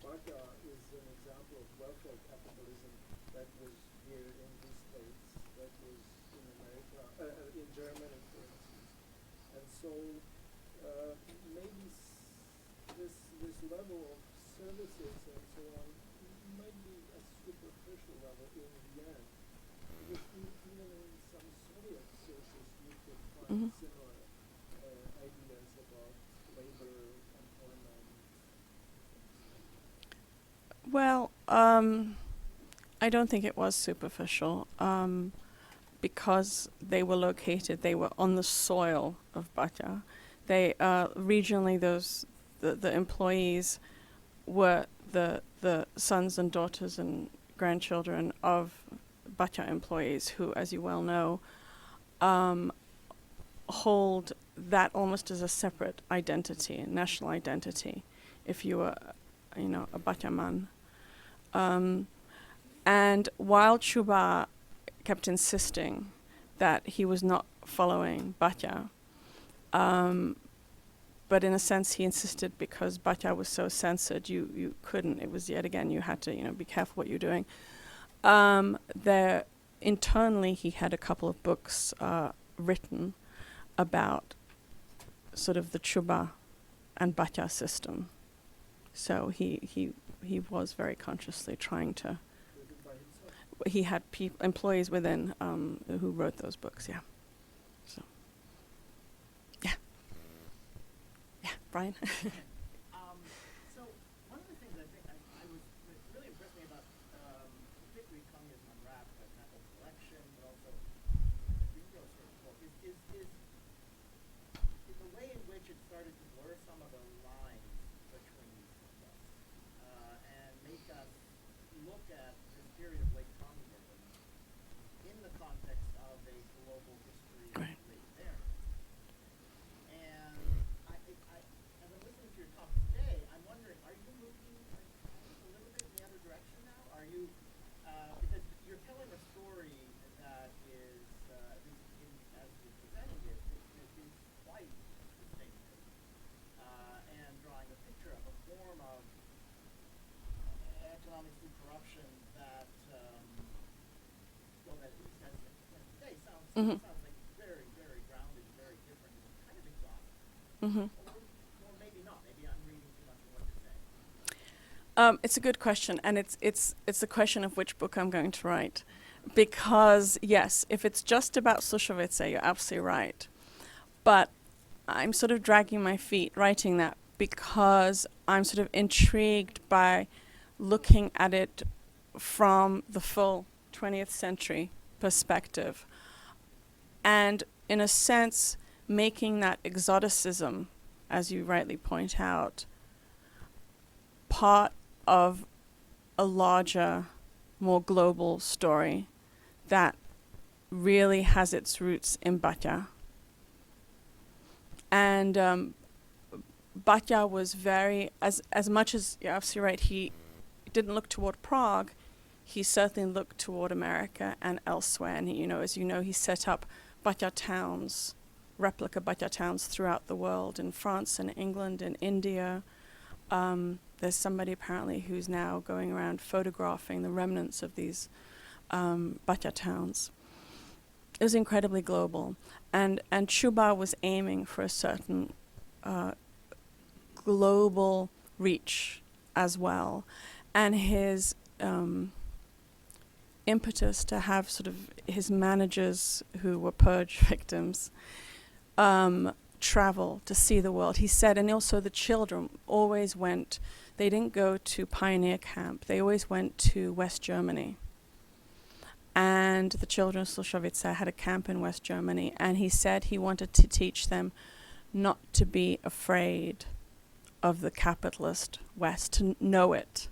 Baja is an example of welfare capitalism that was here in the States, that was in America, in Germany, for instance, and so maybe this level of services and so on might be a superficial level in the end, because even in some Soviet sources you could find Mhm. similar ideas about labor, employment. Well, I don't think it was superficial, because they were on the soil of Baja. They regionally, the employees were the sons and daughters and grandchildren of Bacha employees who, as you well know, hold that almost as a separate identity, a national identity, if you were, a Bacha man. And while Chuba kept insisting that he was not following Bacha, but in a sense he insisted because Bacha was so censored, you couldn't. It was yet again, you had to, be careful what you're doing. There, internally, he had a couple of books written about sort of the Chuba and Bacha system. So he was very consciously trying to. Was it by himself? He had employees within who wrote those books. Yeah. So. Yeah, Brian. So one of the things I think I was what really impressed me about particularly Communism Unwrapped, but that whole collection, but also the Green Grocer book is the way in which it started to blur some of the lines between us and make us look at this period of late communism in the context of a global history of Right. late there. And as I'm listening to your talk today, I'm wondering, are you moving a little bit in the other direction now? Are you, because you're telling a story that is, at least as you're presenting it, is quite distinctive, and drawing a picture of a form of economics through corruption that, well, that at least as today sounds Mhm. sounds like very, very grounded, very different, and kind of exhausting. Mm-hmm. Or maybe not. Maybe I'm reading too much of what you're saying. It's a good question, and it's a question of which book I'm going to write, because yes, if it's just about Sushovice, you're absolutely right, but I'm sort of dragging my feet writing that because I'm sort of intrigued by looking at it from the full 20th century perspective, and in a sense making that exoticism, as you rightly point out, part of a larger, more global story that really has its roots in Bacha. And Bacha was very, as much as you're absolutely right, he didn't look toward Prague, he certainly looked toward America and elsewhere. And as you know, he set up Bacha towns, replica Bacha towns throughout the world, in France and England and India. There's somebody apparently who's now going around photographing the remnants of these Bacha towns. it was incredibly global, and Chuba was aiming for a certain global reach as well, and his impetus to have sort of his managers who were purge victims travel to see the world. He said, and also the children always went, they didn't go to pioneer camp, they always went to West Germany. And the children of Slušovice had a camp in West Germany, and he said he wanted to teach them not to be afraid of the capitalist West, to know it,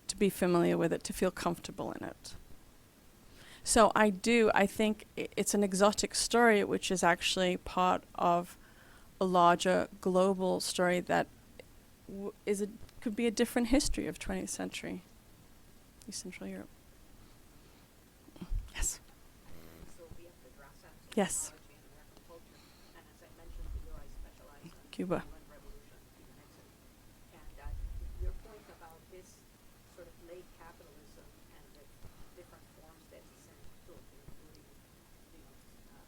to be familiar with it, to feel comfortable in it. So I think it's an exotic story, which is actually part of a larger global story that could be a different history of 20th century East Central Europe. Yes. Yes. Cuba. Your point about this sort of late capitalism and the different forms that it sent to, including,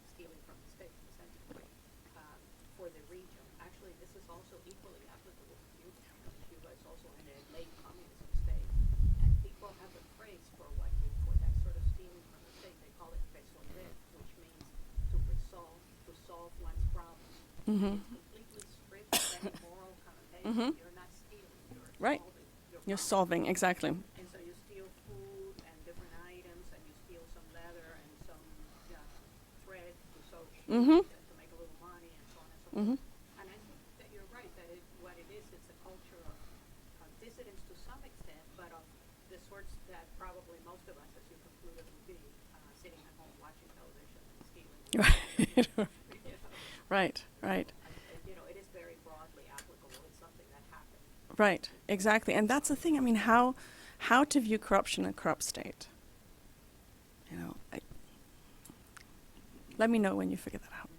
stealing from the state, essentially, for the region. Actually, this is also equally applicable to Cuba. Cuba is also in a late communism state, and people have a phrase for that sort of stealing from the state. They call it resolver, which means to solve one's problems. Mm-hmm. It's completely stripped of any moral connotation. You're not stealing, you're Right. solving. You're solving, exactly. And so you steal food and different items, and you steal some leather and some thread to sew shoes to make a little money, and so on and so forth. And I think that you're right, that what it is, it's a culture of dissidence to some extent, but of the sorts that probably most of us, as you concluded, would be sitting at home watching television and stealing. Right. Right. It is very broadly applicable. It's something that happened. Right, exactly. And that's the thing. I mean, how to view corruption in a corrupt state. Let me know when you figure that out.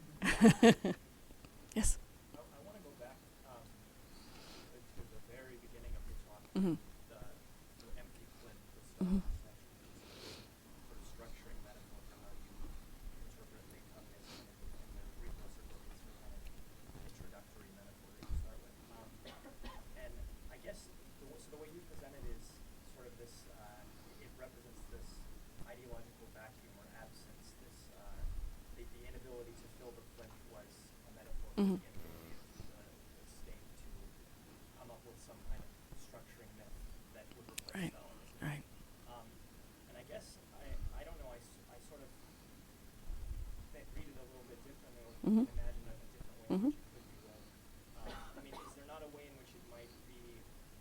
Yes? I want to go back to the very beginning of your talk, Mm-hmm. the empty flint, the Mm-hmm. sort of structuring metaphor for how you interpret late communism and the Greek possibilities for kind of introductory metaphor that you start with. And I guess the way you present it is sort of this, it represents this ideological vacuum or absence, this the inability to fill the flint was a metaphor for the inability of the state to come up with some kind of structuring myth that would replace Right. Stalinism. Right. And I guess, I don't know, I sort of read it a little bit differently, or Mhm. imagine a different way in Mhm. which it could be read. I mean, is there not a way in which it might be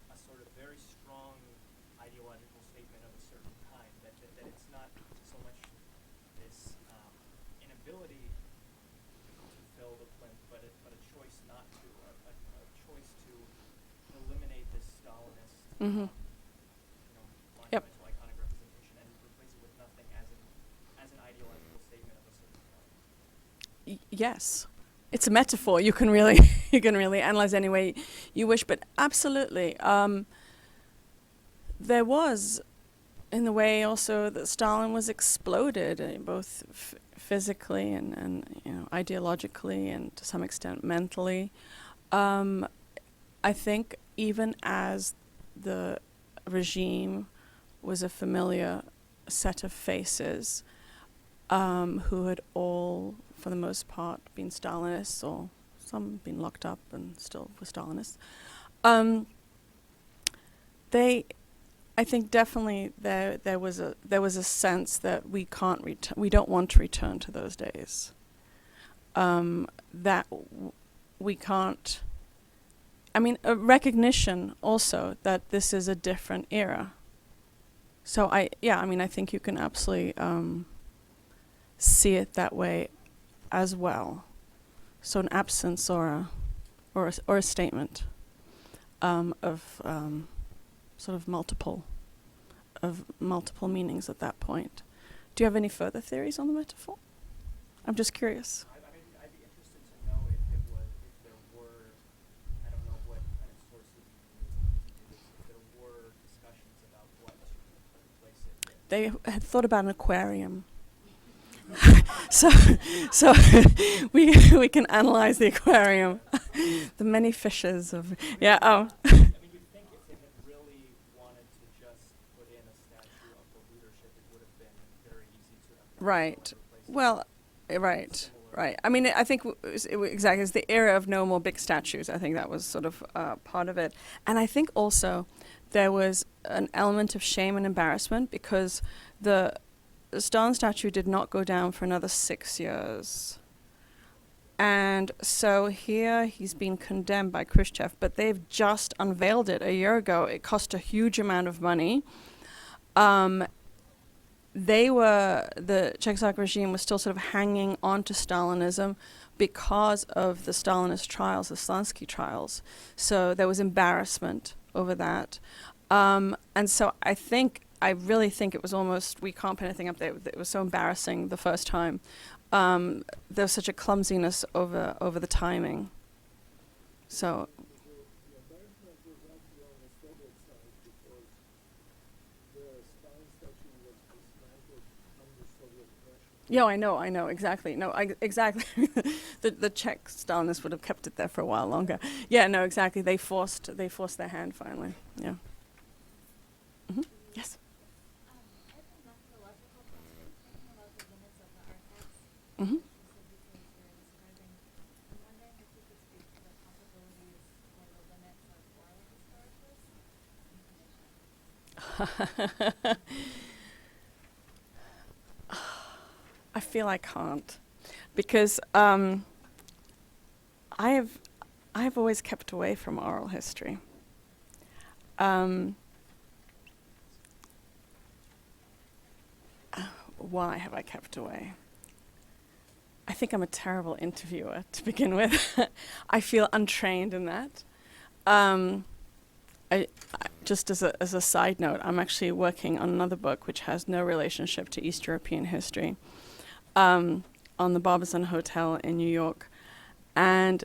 a sort of very strong ideological statement of a certain kind, that it's not so much this inability to fill the flint, but a choice not to, a choice to eliminate this Stalinist, Yep. monumental iconic representation and replace it with nothing as an ideological statement of a certain kind. Yes, it's a metaphor. You can really analyze any way you wish, but absolutely, there was, in the way also that Stalin was exploded, both physically and ideologically, and to some extent mentally. I think even as the regime was a familiar set of faces, who had all, for the most part, been Stalinists, or some been locked up and still were Stalinists. I think definitely there was a sense that we don't want to return to those days. We can't. I mean, a recognition also that this is a different era. So I think you can absolutely see it that way as well. So an absence or a statement of sort of multiple meanings at that point. Do you have any further theories on the metaphor? I'm just curious. I'd be interested to know if there were, I don't know what kind of sources you used, if there were discussions about what to replace it with. They had thought about an aquarium. so so we can analyze the aquarium, the many fishes of yeah. Oh. I mean, you'd think if they had really wanted to just put in a statue of the leadership, it would have been very easy to have Right. replaced Well, right. similar. Right. I mean, I think exactly. It's the era of no more big statues. I think that was sort of part of it. And I think also there was an element of shame and embarrassment because the Stalin statue did not go down for another 6 years. And so here he's been condemned by Khrushchev, but they've just unveiled it a year ago. It cost a huge amount of money. The Czechoslovak regime was still sort of hanging on to Stalinism because of the Stalinist trials, the Slansky trials. So there was embarrassment over that. And so I really think it was almost, we can't put anything up there, it was so embarrassing the first time. There was such a clumsiness over the timing. So, The embarrassment was actually on the Soviet side because the Stalin statue was dismantled under Soviet pressure. yeah, I know, exactly. No, exactly. the Czech Stalinists would have kept it there for a while longer. Yeah, no, exactly. They forced their hand finally. Yeah. Hmm. Yes. I have a methodological question thinking about the limits of the archives. Hmm. Specifically you're describing. I'm wondering if you could speak to the possibilities or the limits of oral historicist information. I feel I can't, because I've always kept away from oral history. Why have I kept away? I think I'm a terrible interviewer to begin with. I feel untrained in that. I just as a side note, I'm actually working on another book which has no relationship to East European history, on the Barbizon Hotel in New York. And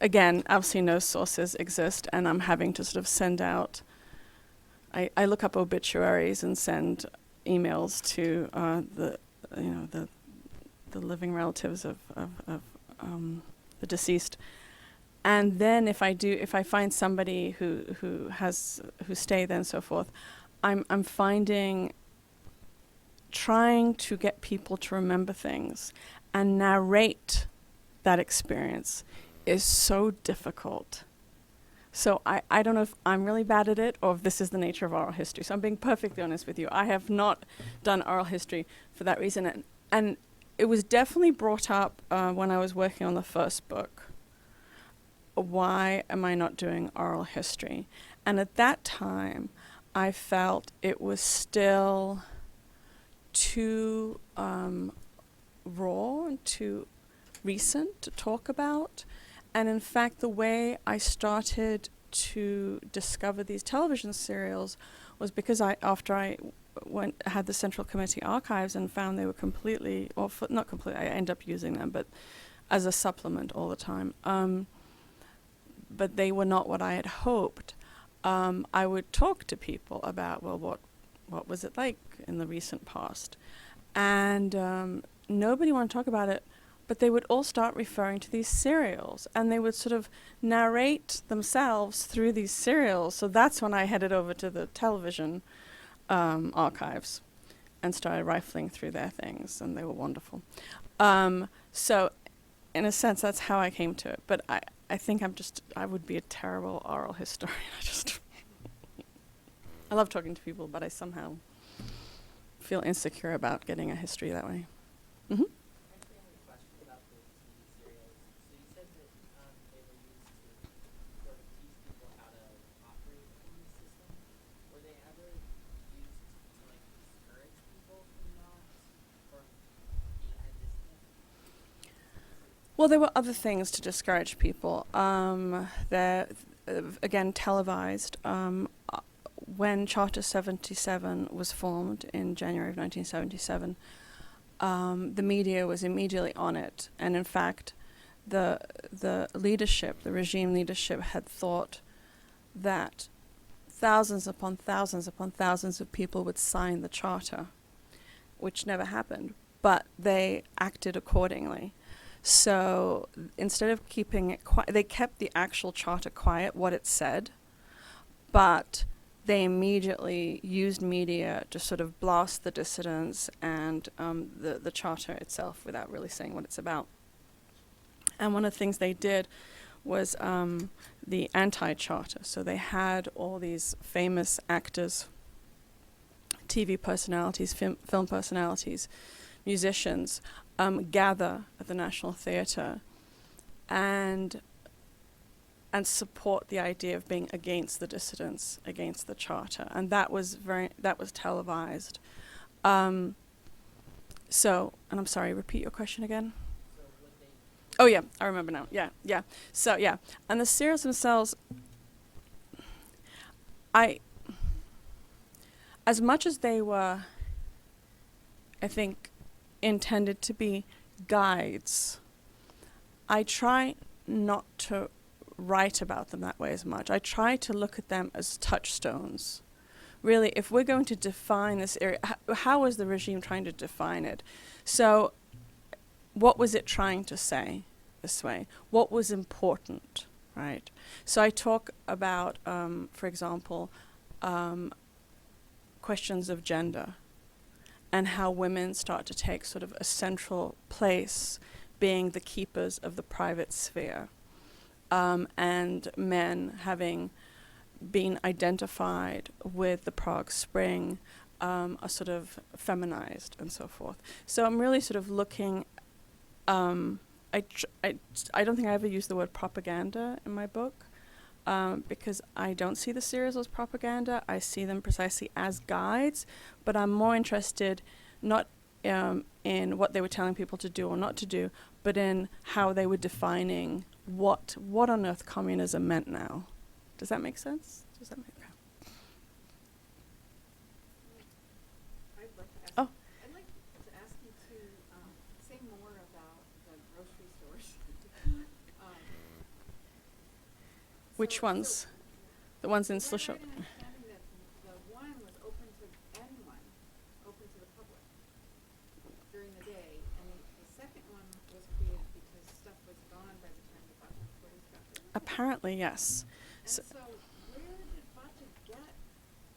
again, obviously no sources exist, and I'm having to sort of send out, I look up obituaries and send emails to the living relatives of the deceased. And then if I find somebody who stayed there and so forth, I'm trying to get people to remember things and narrate that experience is so difficult. So I don't know if I'm really bad at it or if this is the nature of oral history. So I'm being perfectly honest with you. I have not done oral history for that reason. And it was definitely brought up when I was working on the first book. Why am I not doing oral history? And at that time, I felt it was still too raw and too recent to talk about. And in fact, the way I started to discover these television serials was because after I had the Central Committee archives and found they were completely, or not completely, I end up using them, but as a supplement all the time. But they were not what I had hoped. I would talk to people about, well, what was it like in the recent past? And nobody wanted to talk about it, but they would all start referring to these serials, and they would sort of narrate themselves through these serials. So that's when I headed over to the television archives and started rifling through their things, and they were wonderful. So in a sense, that's how I came to it. But I think I would be a terrible oral historian. I love talking to people, but I somehow feel insecure about getting a history that way. Mm-hmm. Actually, I have a question about the TV serials. So you said that they were used to sort of teach people how to operate in the system. Were they ever used to like discourage people from being a dissident? Well, there were other things to discourage people. They're, again, televised. When Charter 77 was formed in January of 1977, the media was immediately on it. And in fact, the leadership, the regime leadership, had thought that thousands upon thousands upon thousands of people would sign the charter, which never happened. but they acted accordingly. So instead of keeping it quiet, they kept the actual charter quiet, what it said, but they immediately used media to sort of blast the dissidents and the charter itself without really saying what it's about. And one of the things they did was the anti-charter. So they had all these famous actors, TV personalities, film personalities, musicians gather at the National Theatre and support the idea of being against the dissidents, against the charter, and that was televised. And I'm sorry, repeat your question again. So would they? Oh yeah, I remember now. Yeah. So yeah, and the serials themselves, as much as they were, I think, intended to be guides, I try not to write about them that way as much. I try to look at them as touchstones. Really, if we're going to define this area, how was the regime trying to define it? So what was it trying to say this way? What was important, right? So I talk about, for example, questions of gender and how women start to take sort of a central place being the keepers of the private sphere, and men having been identified with the Prague Spring are sort of feminized and so forth. So I'm really sort of looking, I don't think I ever used the word propaganda in my book, because I don't see the serials as propaganda. I see them precisely as guides, but I'm more interested not in what they were telling people to do or not to do, but in how they were defining what on earth communism meant now. Does that make sense? Does that make sense? I'd like to ask. Oh. I'd like to ask you to say more about the grocery stores. Which so ones? The ones in Slusho. Am I right in understanding that the one was open to anyone, open to the public during the day, and the second one was created because stuff was gone by the time the Bacha police got there? Apparently, yes. And so where did Bacha get?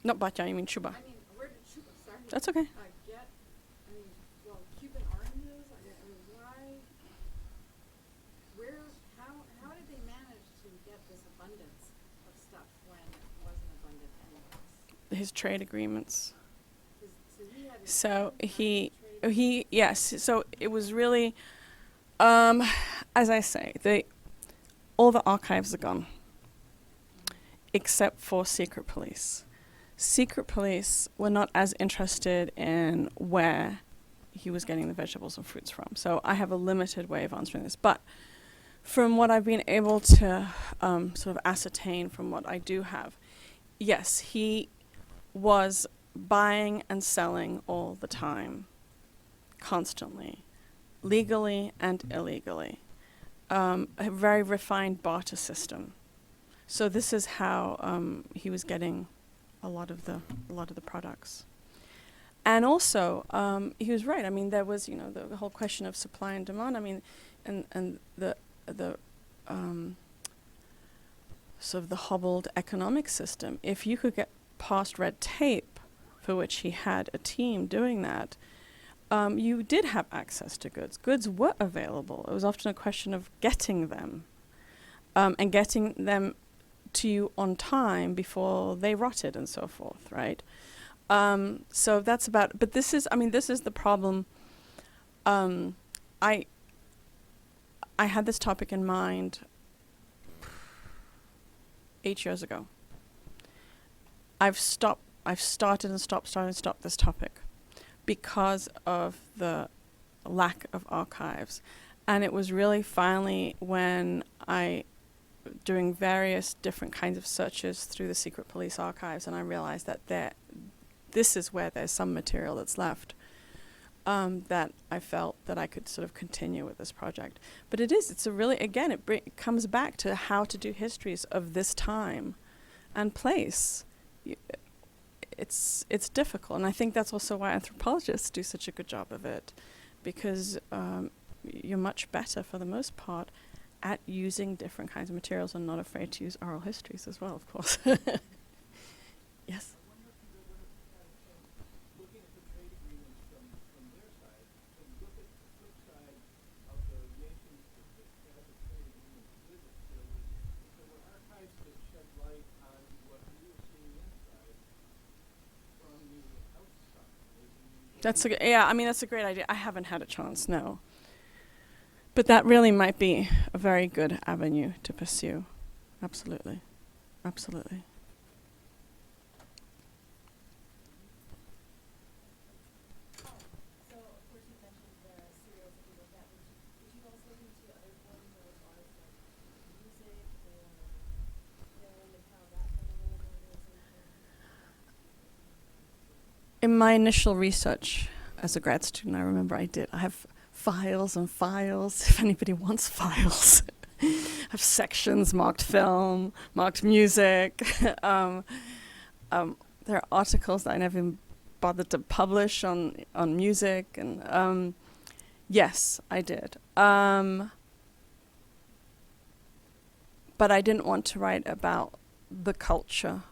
Not Bacha, you mean Chuba. I mean, where did Cuba? Sorry. That's okay. Get? I mean, well, Cuban oranges. I mean, why? Where? How did they manage to get this abundance of stuff when it wasn't abundant anywhere? His trade agreements. So he had. His So own trade yes. So it was really, as I say, all the archives are gone, except for secret police. Secret police were not as interested in where he was getting the vegetables and fruits from. So I have a limited way of answering this. But from what I've been able to sort of ascertain from what I do have, yes, he was buying and selling all the time, constantly, legally and illegally. A very refined barter system. So this is how he was getting a lot of the products. And also, he was right. I mean, there was, the whole question of supply and demand. I mean, and the sort of the hobbled economic system. If you could get past red tape, for which he had a team doing that, you did have access to goods. Goods were available. It was often a question of getting them, and getting them to you on time before they rotted and so forth, right? So that's about, but this is the problem. I had this topic in mind 8 years ago. I've started and stopped this topic because of the lack of archives. And it was really finally when doing various different kinds of searches through the secret police archives, and I realized that this is where there's some material that's left, that I felt that I could sort of continue with this project. But it's a really, again, it comes back to how to do histories of this time and place. It's difficult, and I think that's also why anthropologists do such a good job of it, because you're much better, for the most part, at using different kinds of materials and not afraid to use oral histories as well, of course. Yes? Looking at the trade agreements from their side, and look at the flip side of the nations that had the trade agreements with us. There were archives that shed light on what we were seeing inside from the outside. That's a great idea. I haven't had a chance, no. But that really might be a very good avenue to pursue. Absolutely. Absolutely. So, of course, you mentioned the serials that you looked at. Would you also look into other forms of art, like music or film, and how that kind of role in organization? In my initial research as a grad student, I remember I have files and files, if anybody wants files. I have sections, marked film, marked music. There are articles that I never even bothered to publish on music. And yes, I did. But I didn't want to write about the culture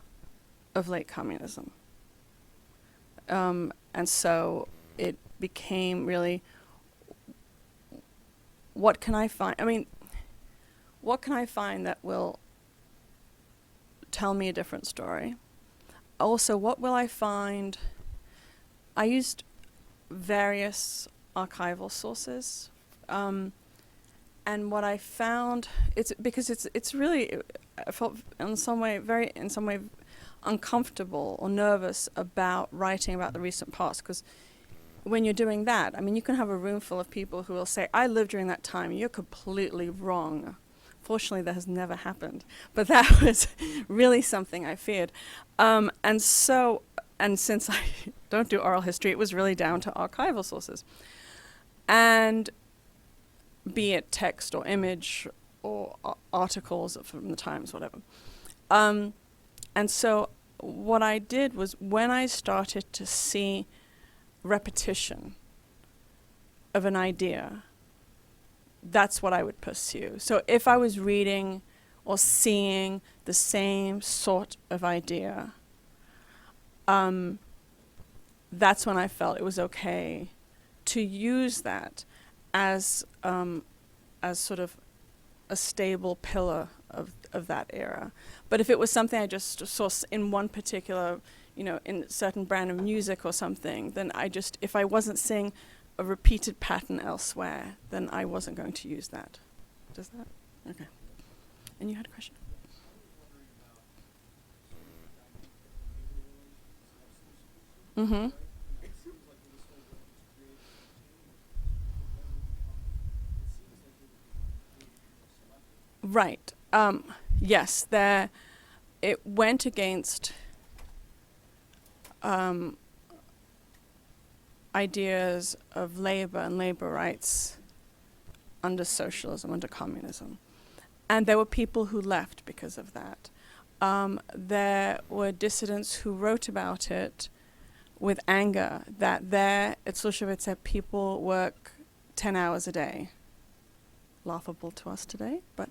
of late communism. And so it became really, what can I find? What can I find that will tell me a different story? Also, what will I find? I used various archival sources, and what I found, it's really, I felt in some way uncomfortable or nervous about writing about the recent past, because when you're doing that, you can have a room full of people who will say, I lived during that time, you're completely wrong. Fortunately, that has never happened. But that was really something I feared. And since I don't do oral history, it was really down to archival sources. And be it text or image or articles from the Times, whatever. And so what I did was, when I started to see repetition of an idea, that's what I would pursue. So if I was reading or seeing the same sort of idea, that's when I felt it was okay to use that as sort of a stable pillar of that era. But if it was something I just saw in one particular, in a certain brand of music or something, then if I wasn't seeing a repeated pattern elsewhere, then I wasn't going to use that. Does that? Okay. And you had a question? Mm-hmm. Right. Yes, it went against ideas of labor and labor rights under socialism, under communism. And there were people who left because of that. There were dissidents who wrote about it with anger, that there at Slušovice people work 10 hours a day. Laughable to us today, but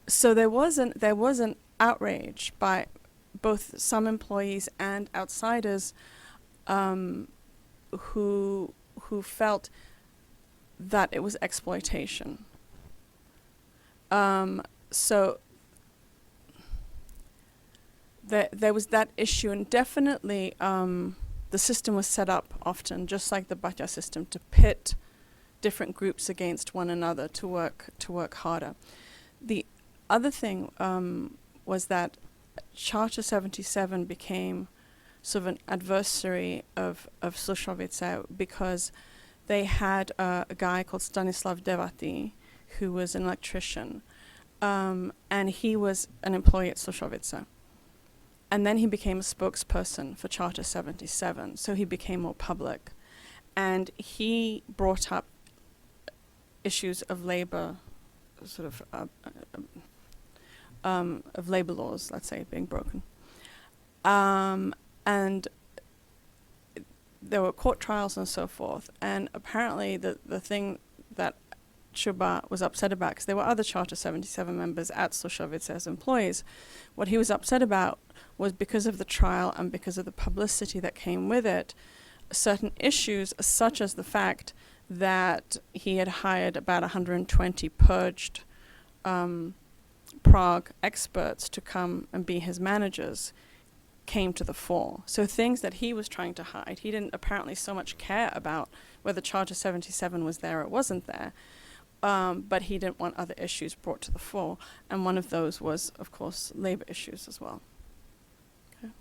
so there was an outrage by both some employees and outsiders who felt that it was exploitation. So there was that issue, and definitely the system was set up often, just like the Batya system, to pit different groups against one another to work harder. The other thing was that Charter 77 became sort of an adversary of Slušovice, because they had a guy called Stanislav Devati, who was an electrician, and he was an employee at Slušovice. And then he became a spokesperson for Charter 77, so he became more public. And he brought up issues of labor, sort of labor laws, let's say, being broken. And there were court trials and so forth. And apparently the thing that Chuba was upset about, because there were other Charter 77 members at Slushowitz as employees, what he was upset about was because of the trial and because of the publicity that came with it, certain issues such as the fact that he had hired about 120 purged Prague experts to come and be his managers came to the fore. So things that he was trying to hide, he didn't apparently so much care about whether Charter 77 was there or it wasn't there, but he didn't want other issues brought to the fore, and one of those was, of course, labor issues as well. Okay.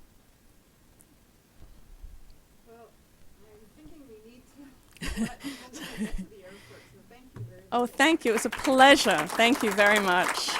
Well, I'm thinking we need to let people get to the airport, so thank you very much. Oh, thank you. It was a pleasure. Thank you very much.